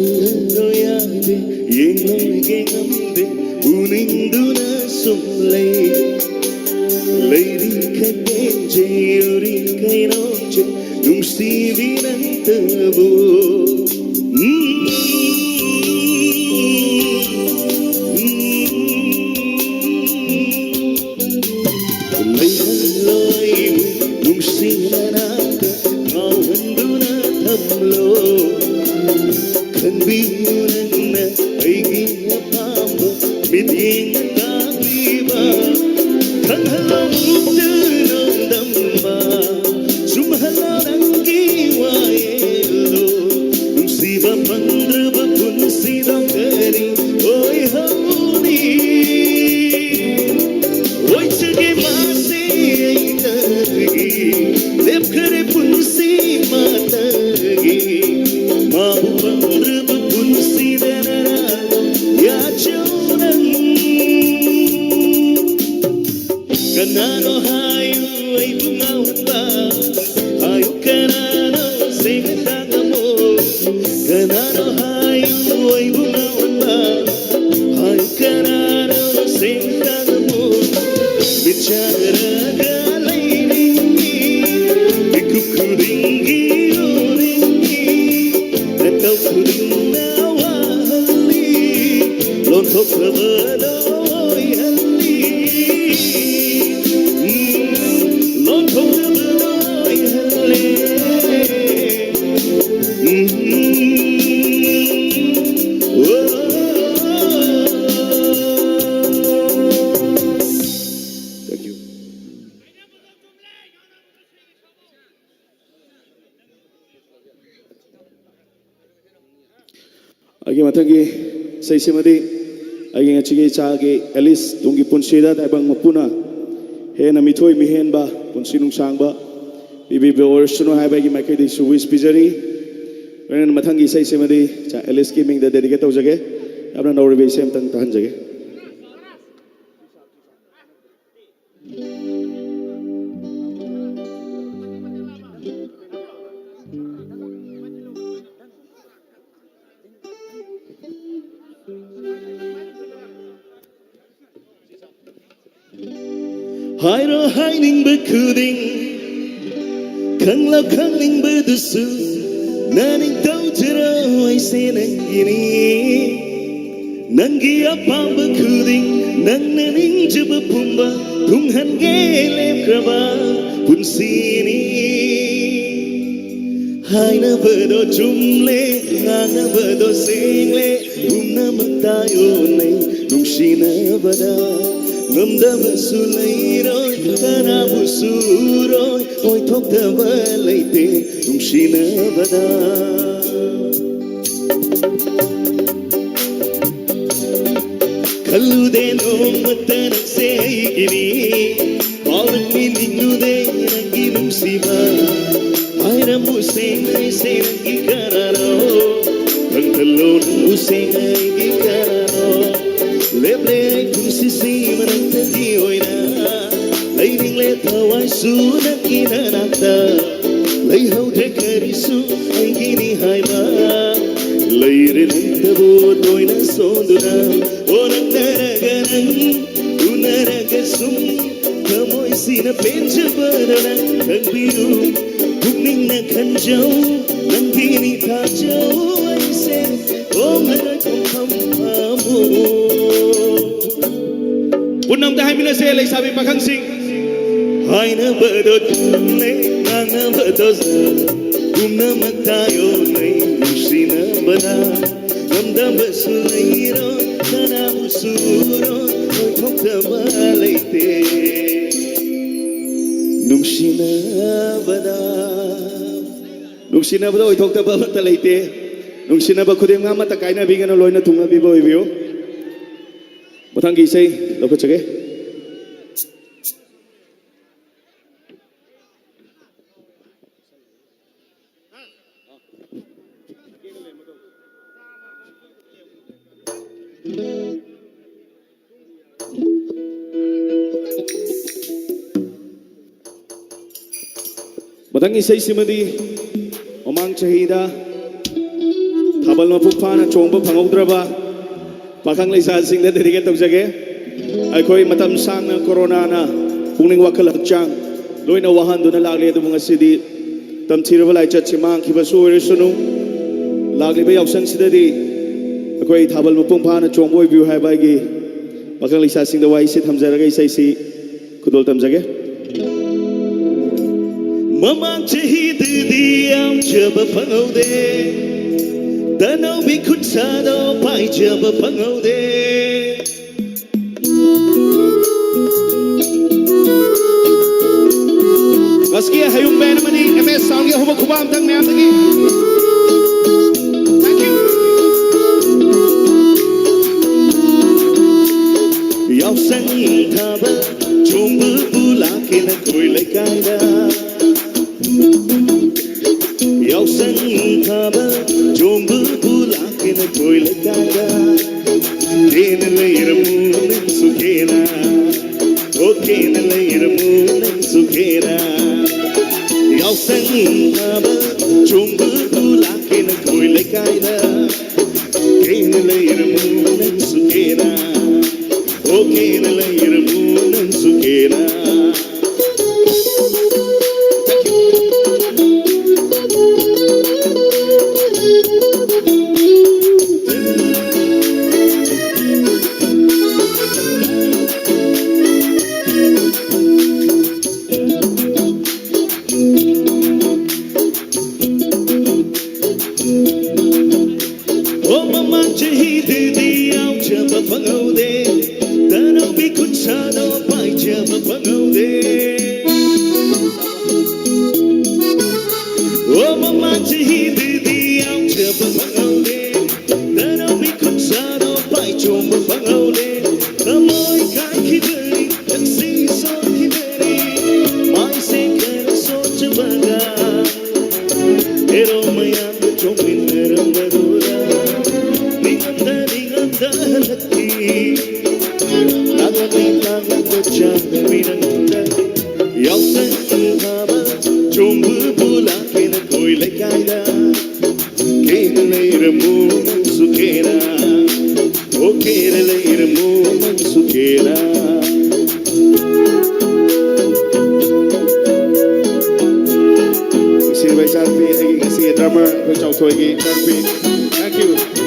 Kalloyade yengoige ngambe uninduna sumlay Lady kagenje yuri kainoche numsivi nantabu Layhalloy numsinanaka ngawanduna thamlo Kanbiyunanna aigi apamba midyenga viva Kanhala mukta nondamba Sumhala rangi waelo Numsiva pandraba punsidam kari Oi hauni Oi chage maase eitagi Lepkare punsi matagi Mahu pandraba punsi danaralo Ya chaunan Kanano hayu ay bungawan ba Hayu kanano singatanga mo Kanano hayu ay bungawan ba Hayu kanano singatanga mo Bicara galayningi Ikukuringi uringi Nataw kuring nawahali Lontok na baloy hali Lontok na baloy hali Thank you. Agi matagi sa isimadi agi nga chigi chagi Alice tungi punsida taibang mapuna he na mithoi mihen ba punsinung sangba bibi beorsuno hai ba gi makai di suwis pizari ren mathangi sa isimadi cha Alice ki ming da dedicate ho jage apna nauri be sem tang tahan jage Hairo haining bekuding Kanglaw kangling bedusu Naning tau jero ay senang gini Nanggi apang bekuding Nang naning jeba pumba Tunghan gelem kraba pun sini Haina bedo jumle Ngana bedo single Bumna magtayo na Nung sinabada Ngamdaba sulairoy Kanabu suroy Oy tokdaba layte Nung sinabada Kalude nung mata nagsayigini Parang niningude Nanggi nung siba Ayram useng ay senang gikarano Ang talon useng ay gikarano Leble kung sisi managtagioy na Layning letaw ay sunat inanakta Layhaw de karisu ay ginihay ba Layrin ang tabot oy nasondo na O nagdaraganan unaragasum Kamoy sinapensya ba na nagbiyo Bugning na kanjaw Nang binitajaw ay sen O nagkong pampamo Unang tahay mina sila sabi paghangsing Ay na badot ne na badot ꯄꯨꯝꯅꯃꯛꯇꯥꯌꯣ ꯅꯣꯏ ꯅꯨꯡꯁꯤꯅꯕꯗ ꯉꯝꯗꯕꯁꯨ ꯂꯩꯔꯣ ꯀꯅꯥꯕꯨꯁꯨ ꯎꯔꯣ ꯑꯣꯏꯊꯣꯛꯇꯕ ꯂꯩꯇꯦ ꯅꯨꯡꯁꯤꯅꯕꯗ ꯅꯨꯡꯁꯤꯅꯕꯗ ꯑꯣꯏꯊꯣꯛꯇꯕ ꯑꯃꯠꯇ ꯂꯩꯇꯦ ꯅꯨꯡꯁꯤꯅꯕ ꯈꯨꯗꯤꯡꯃꯛ ꯑꯃꯠꯇ ꯀꯥꯏꯅꯕꯤꯒꯅꯨ ꯂꯣꯏꯅ ꯊꯨꯡꯅꯕꯤꯕ ꯑꯣꯏꯕꯤꯌꯨ ꯃꯊꯪꯒꯤ ꯏꯁꯩ ꯂꯧꯈꯠꯆꯒꯦ ꯃꯊꯪꯒꯤ ꯏꯁꯩꯁꯤꯃꯗꯤ ꯃꯃꯥꯡ ꯆꯍꯤꯗ ꯊꯥꯕꯜ ꯃꯄꯨꯡ ꯐꯥꯅ ꯆꯣꯡꯕ ꯐꯪꯍꯧꯗ꯭ꯔꯕ ꯄꯥꯈꯪ ꯂꯩꯁꯥꯁꯤꯡꯗ ꯗꯦꯗꯤꯀꯦꯠ ꯇꯧꯖꯒꯦ ꯑꯩꯈꯣꯏ ꯃꯇꯝ ꯁꯥꯡꯅ ꯀꯣꯔꯣꯅꯥꯅ ꯄꯨꯛꯅꯤꯡ ꯋꯥꯈꯜ ꯍꯛꯆꯥꯡ ꯂꯣꯏꯅ ꯋꯥꯍꯟꯗꯨꯅ ꯂꯥꯛꯂꯤ ꯑꯗꯨꯕꯨ ꯉꯁꯤꯗꯤ ꯇꯝꯊꯤꯔꯕ ꯂꯥꯏꯆꯠꯁꯤ ꯃꯥꯡꯈꯤꯕꯁꯨ ꯑꯣꯏꯔꯁꯅꯨ ꯂꯥꯛꯂꯤꯕ ꯌꯥꯎꯁꯪꯁꯤꯗꯗꯤ ꯑꯩꯈꯣꯏ ꯊꯥꯕꯜ ꯃꯄꯨꯡ ꯐꯥꯅ ꯆꯣꯡꯕ ꯑꯣꯏꯕꯤꯌꯨ ꯍꯥꯏꯕ ꯑꯩꯒꯤ ꯄꯥꯈꯪ ꯂꯩꯁꯥꯁꯤꯡꯗ ꯋꯥꯍꯩꯁꯤ ꯊꯝꯖꯔꯒ ꯏꯁꯩꯁꯤ ꯈꯨꯗꯣꯜ ꯇꯝꯖꯒꯦ ꯃꯃꯥꯡ ꯆꯍꯤꯗꯗꯤ ꯌꯥꯎꯖꯕ ꯐꯪꯍꯧꯗꯦ ꯇꯅꯧꯕꯤ ꯈꯨꯠꯁꯥꯗꯣ ꯄꯥꯏꯖꯕ ꯐꯪꯍꯧꯗꯦ ꯉꯁꯤꯒꯤ ꯍꯌꯨꯝ ꯕꯦꯟ ꯑꯃꯗꯤ MS ꯁꯥꯎꯟꯒꯤ ꯑꯍꯨꯝ ꯈꯨꯕꯥꯝꯇꯪ ꯃꯌꯥꯝꯗꯒꯤ Thank you. ꯌꯥꯎꯁꯪ ꯊꯥꯕ ꯆꯣꯡꯕꯕꯨ ꯂꯥꯛꯀꯦꯅ ꯈꯣꯏ ꯂꯩꯀꯥꯏꯗ ꯌꯥꯎꯁꯪ ꯊꯥꯕ ꯆꯣꯡꯕꯕꯨ ꯂꯥꯛꯀꯦꯅ ꯈꯣꯏ ꯂꯩꯀꯥꯏꯗ ꯀꯦꯅ ꯂꯩꯔꯝꯃꯨ ꯅꯪꯁꯨ ꯀꯦꯅ ꯑꯣ ꯀꯦꯅ ꯂꯩꯔꯝꯃꯨ ꯅꯪꯁꯨ ꯀꯦꯅ ꯌꯥꯎꯁꯪ ꯊꯥꯕ ꯆꯣꯡꯕꯕꯨ ꯂꯥꯛꯀꯦꯅ ꯈꯣꯏ ꯂꯩꯀꯥꯏꯗ ꯀꯦꯅ ꯂꯩꯔꯝꯃꯨ ꯅꯪꯁು ಕೇನಾ ಓ ಕೇನ ಲೈರಮು ನನ್ಸು ಕೇನಾ Thank you.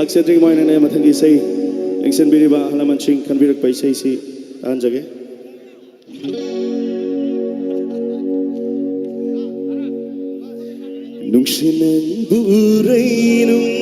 Lakshadri Moinane Mathangi say ꯂꯦꯡꯁꯟꯕꯤꯔꯤꯕ ꯑꯍꯜ ꯂꯃꯟꯁꯤꯡ ꯈꯟꯕꯤꯔꯛꯄ ꯏꯁꯩꯁꯤ ꯇꯥꯍꯟꯖꯒꯦ ꯅꯨꯡꯁꯤꯅꯪꯕꯨꯔꯩꯅꯨꯡ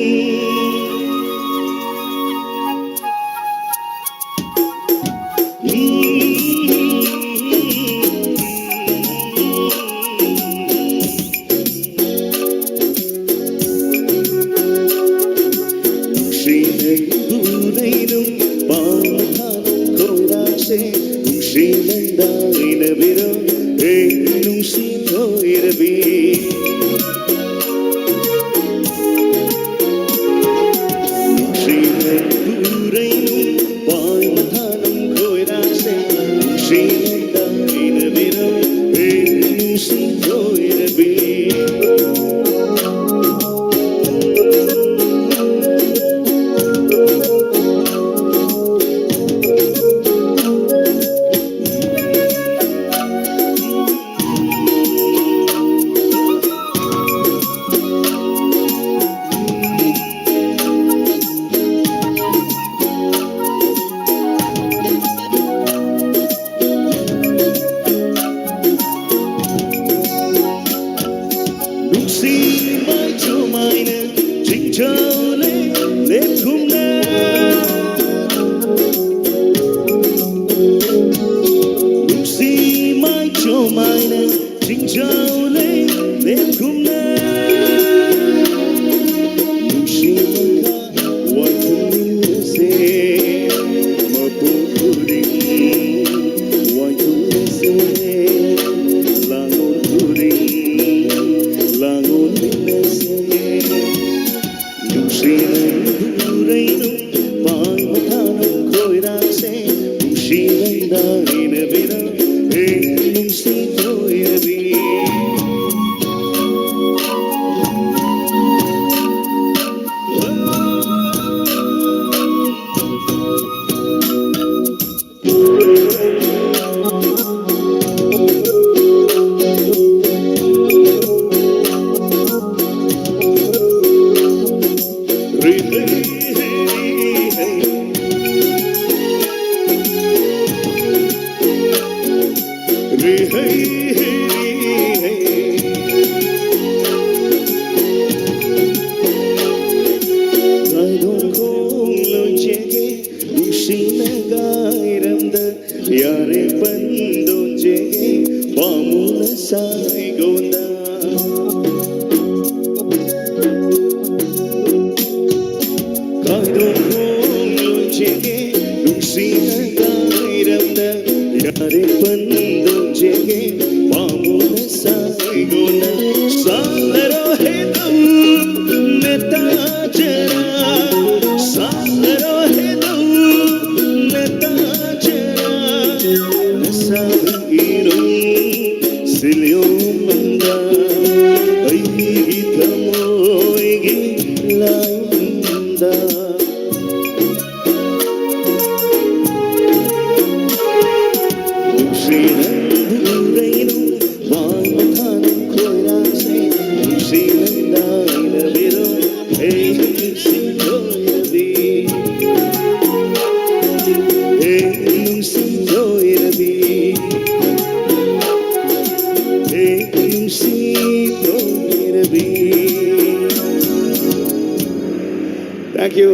Thank you.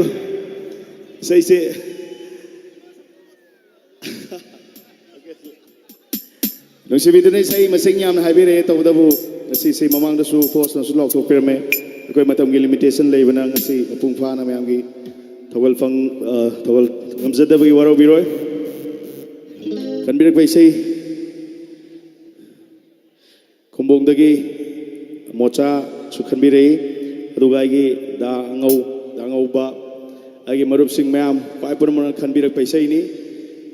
Say Nungsibiduna say masing yam haibire tawdabu ngasi say mamangdasu force nasu laukthokpirame akoi matamgi limitation leibana ngasi pungphana mayamgi thawal fang thawal ngamjadabagi waro biroi kanbirak bai say kumbongdagi mocha su kanbirei aduga agi dangauba agi marup sing mayam pai purman kanbirak bai say ni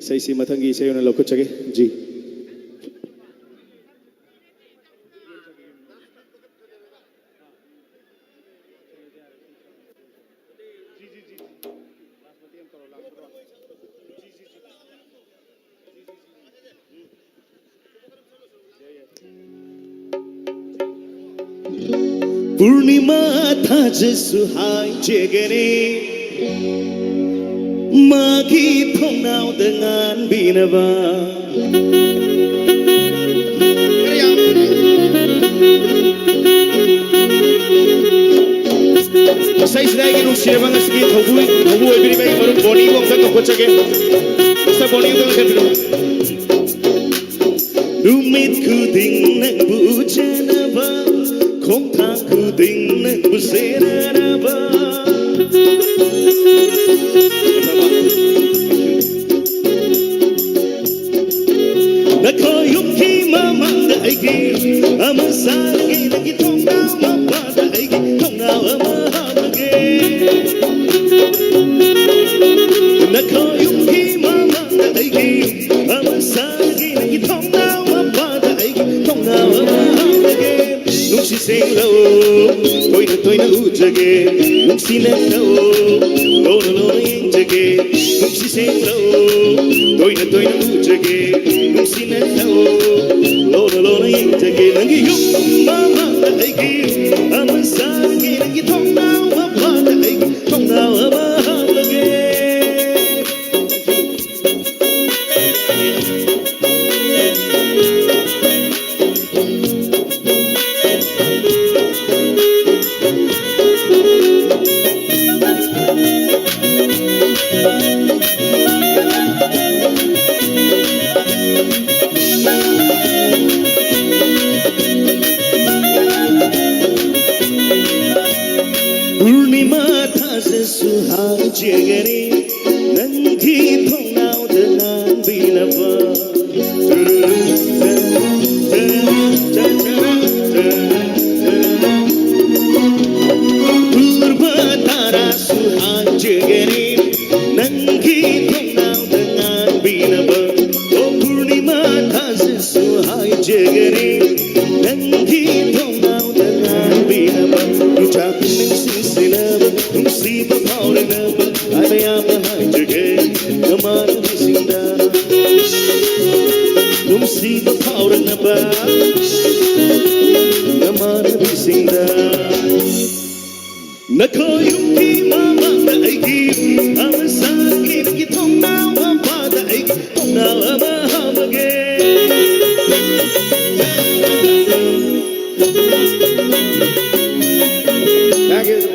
say si mathangi say ona lokachage ji पूर्णिमा था सुहाई जगने Magi thongnau dengan binaba Sai sidai nung sirba nga sige thobui biri bai marum boni ko sa ko chage sa boni ko kan biro Rumit ku ding nang bu chanaba khong tha ku ding nang bu seraba Nakoyuki mamang da aigi amasagi nagi thongnau mapa da aigi thongnau amahamage Nakoyuki mamang da aigi amasagi nagi thongnau mapa da aigi thongnau amahamage Nungsi sing lo toina ujage Nungsi net lo lona injage Nungsi sing lo toina ujage Nungsi net lo lona injage Nangi yung mama da aigi amasagi nangi thongnau mapa da aigi thongnau amahamage Purnima thase suhag jegani nangi thongnau dengan binaba Purba tara suhag jegani nangi thongnau dengan binaba Oh purnima thase suhag jegani nangi thongnau dengan binaba Ucap sinaba Nungsiba paurinaba Ayayama haijage Namana bisinda Nungsiba paurinaba Namana bisinda Nakoyuki mama da aigi Amasagi nagi thongnau mapa da aigi thongnau amahamage Thank you.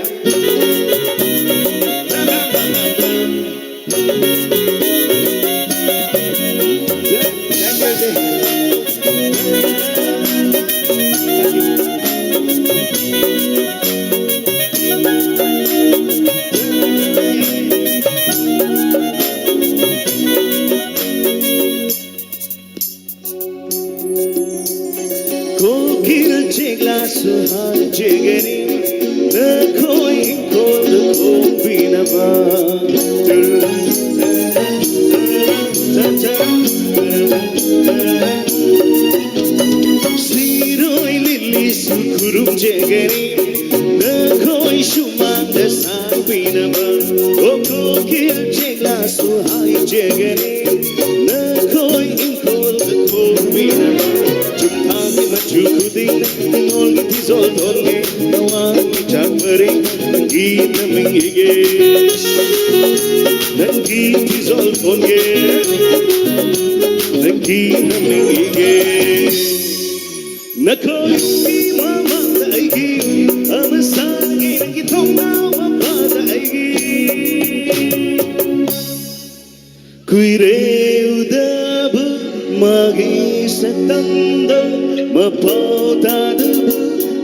Kokil chegla suhan chegeni na koi kol kong binaba Siroi lili sukurum chegeni na koi shumang dasan binaba Kokil chegla suhan chegeni na koi kol kong binaba Chukuding ngol gizol dolge nawang chakmare nangi namingige nangi gizol dolge nangi namingige nakoy mama daigi amasagi nangi thongnau mapa daigi kuire udab magi satanda Mapotadu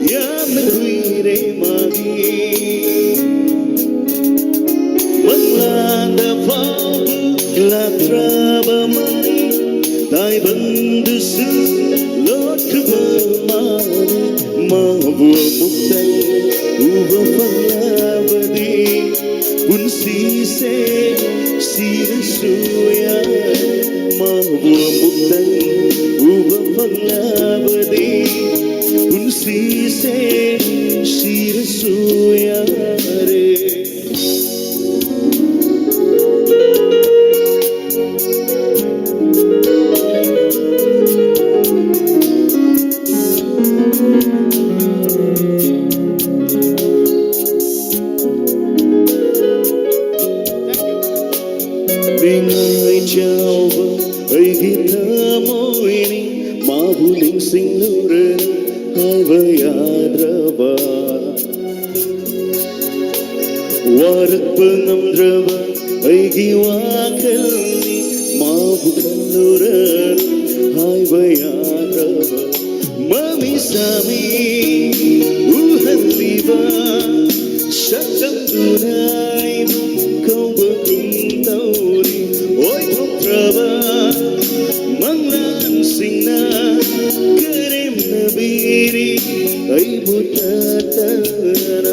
yam huire magi Manglanda fabu latraba mari Tai bandusu lot kubamani Mabu muktan uva falabadi Punsi se sirasuya Mabu muktan uva falabadi Unsi se sirasuya re ꯅꯤꯡꯁꯤꯡꯂꯨꯔꯦ ꯍꯥꯏꯕ ꯌꯥꯗ꯭ꯔꯕ ꯋꯥꯔꯛꯄ ꯉꯝꯗ꯭ꯔꯕ ꯑꯩꯒꯤ ꯋꯥꯈꯜꯅꯤ 마부 칸노란 하이바야라바 마미사미 우한리바 샷장두나이 콩바kum다우리 오이톡트라바 망란싱나 그림나비리 아이부타타나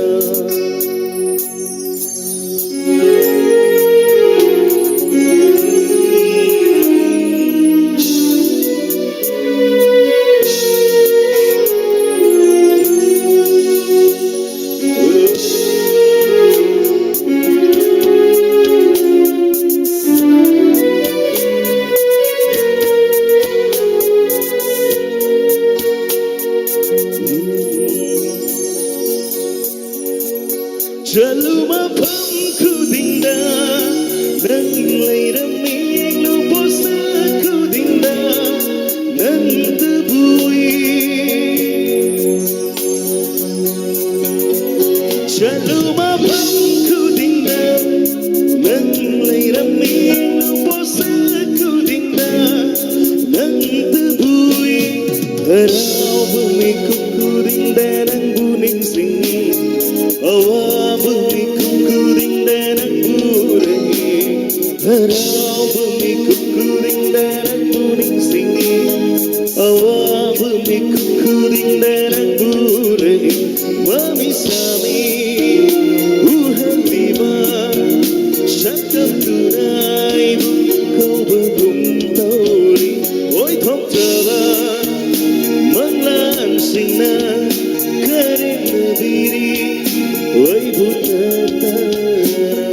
Jaluma pangkudinda nang layraming luposa kudinda nang tabui Jaluma pangkudinda nang layraming luposa kudinda nang tabui Haraw bumikukudinda nang buning singin Awabumi kukuring danang burangi Harawumi kukuring danang buning singi Awabumi kukuring danang burangi Mamisami uhalima Syakam tunai kau begum tauri Oi thok java manglan singna karing nabiri Oi butatara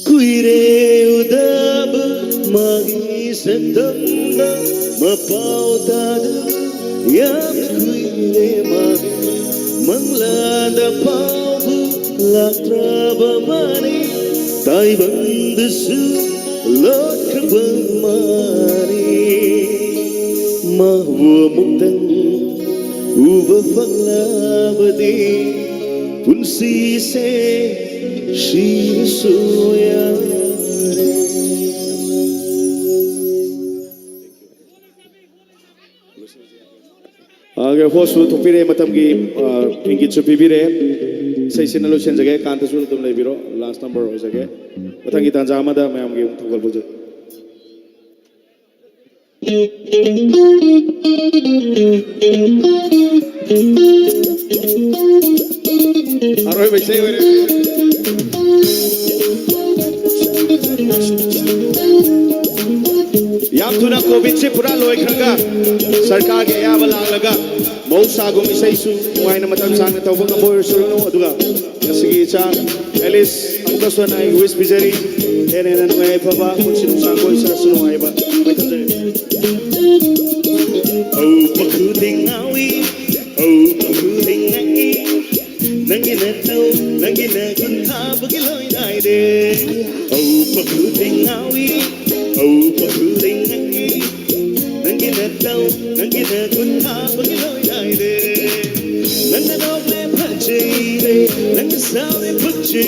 Kuire udab magi sendamna mapautada Yam kuire magi manglada paubu latraba mani Tai bandusu lotraba mani Mahwa muktang Uva fanglabadi punsi se shir soyare Agar hosu topire matam gi ingit chu pibire sai sinalo sen jage kanta su tum lebiro last number ho jage matangi tanjama da mayam gi thokal boje Arroy baisai wale Yam tuna COVID se pura loi khanga sarkar ge ya bala laga mau sagum isai su muaina matam sang tawba ngabor suru aduga nasigi cha Alice amukaswana I wish bijari enen mai papa kunsin sang koi sa sunu ai ba Oh pakuding awi Oh pakuding ai nangina tau nangina kun ha bagiloi dai de Oh pakuding awi Oh pakuding ai nangina tau nangina kun ha bagiloi dai de nanga no me pachi nanga sao de pachi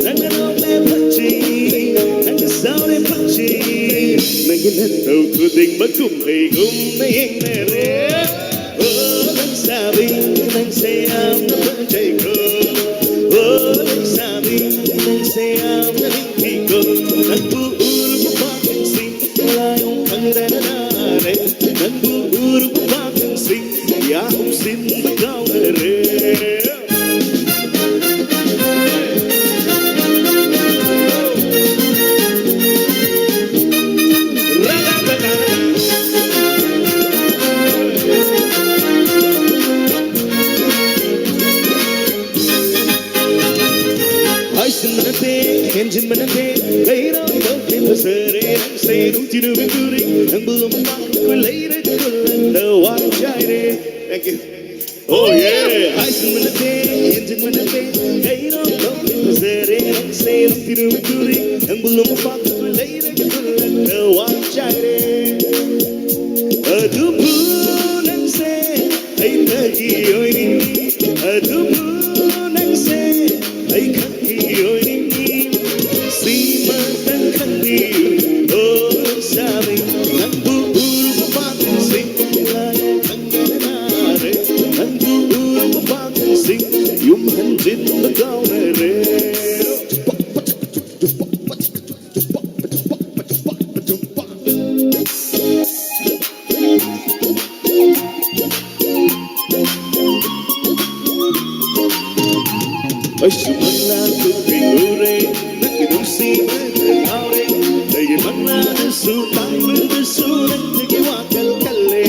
nanga no me pachi nanga sao de pachi nangina tau kuding makum hey gum nay ne re Oh nang sabi nang sayam na pachi ko Oh nang sabi nang sayam na lingki ko nang buur bumakin sing layong kangdana na re nang buur bumakin sing ya hum sim bagaw na re Engine manate, later on in the city, say, don't you do it good? And boom, later, the one giant. Thank you. Oh, yeah, ice manate, engine manate, later on in the city, say, don't you do it good? And boom, later, the one giant. ꯑꯗꯨꯕꯨ ꯅꯪꯁꯦ ꯑꯩ ꯈꯪꯕꯤꯔꯣꯏꯅꯤꯡꯉꯤ ꯁꯤꯃꯇꯪ ꯈꯪꯕꯤꯌꯨ ꯑꯣ ꯂꯩꯁꯥꯕꯤ ꯅꯪꯕꯨ ꯎꯔꯨꯕ ꯄꯥꯈꯪꯁꯤꯡ ꯂꯥꯏ ꯈꯪꯗꯅꯥꯔꯦ ꯅꯪꯕꯨ ꯎꯔꯨꯕ ꯄꯥꯈꯪꯁꯤꯡ ꯌꯨꯝ ꯍꯟꯖꯤꯟꯕ ꯀꯥꯎꯅꯔꯦ ꯑꯩꯁꯨ ꯃꯪꯂꯥꯟꯕꯨ ꯎꯔꯦ ꯅꯪꯒꯤ ꯅꯨꯡꯁꯤꯕꯗ ꯉꯥꯎꯔꯦ ꯑꯩꯒꯤ ꯃꯪꯂꯥꯟꯗꯁꯨ ꯇꯥꯡꯕꯗꯁꯨ ꯅꯪꯒꯤ ꯋꯥꯈꯜ ꯈꯜꯂꯦ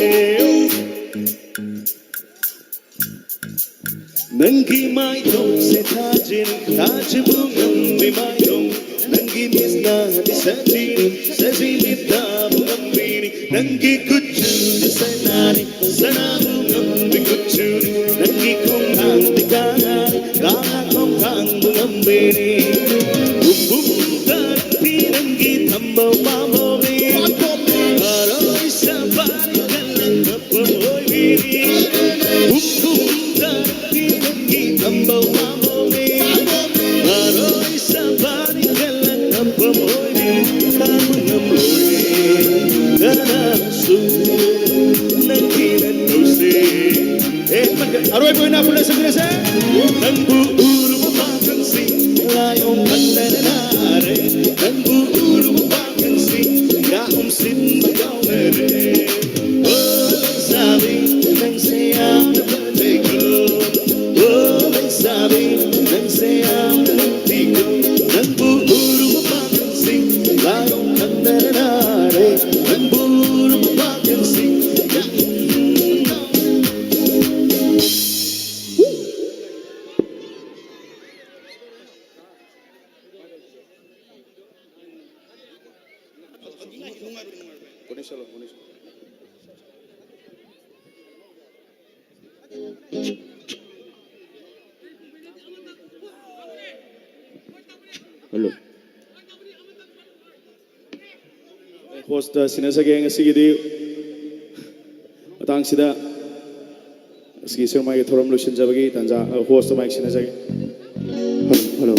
ꯅꯪꯒꯤ ꯃꯥꯏꯊꯣꯡꯁꯦ ꯊꯥꯖꯕꯨ ꯉꯝꯃꯤ ꯃꯥꯏꯊꯣꯡ ꯅꯪꯒꯤ ꯃꯤꯠꯅꯗꯤ ꯁꯖꯤꯃꯤꯠꯇꯕꯨ ꯉꯝꯃꯤꯅꯤ ꯅꯪꯒꯤ ꯈꯨꯠꯁꯨꯗꯤ ꯁꯅꯥꯕꯨ ꯉꯝꯃꯤ ꯈꯨꯠꯁꯨꯗꯤ ꯅꯪꯒꯤ ꯈꯣꯡꯊꯥꯡꯗꯤ ꯀꯥꯅ ꯈꯣꯡꯊꯥꯡꯕꯨ ꯉꯝꯃꯤꯅꯤ ꯎꯞꯄꯨꯝꯇꯔꯛꯄꯤ ꯅꯪꯒꯤ ꯊꯝꯕꯧ ꯄꯥꯝꯕꯣꯝꯅꯤ ꯑꯔꯣꯏ ꯁꯕꯥꯔꯤ ꯀꯜꯂꯛꯄ ꯑꯣꯏꯕꯤꯅꯤ 우풍따르기 기 담보 마모미 나로이 사바리 텔란 담보 모이니 카무나 모이니 나나수 nanginan nusi aroy boy na pula sagrese nangbu uru pakansi layong kandanare nangbu uru pakansi gaum sin magawnere sabi nang sayang sabi nang sayang tigo nang buru mapapansin layong kandanare nang buru mapapansin Hello. hosta sinasage ngasigidi matangsida asigi sirmai thoram lusin jabagi tanja hosta mic sinasage hello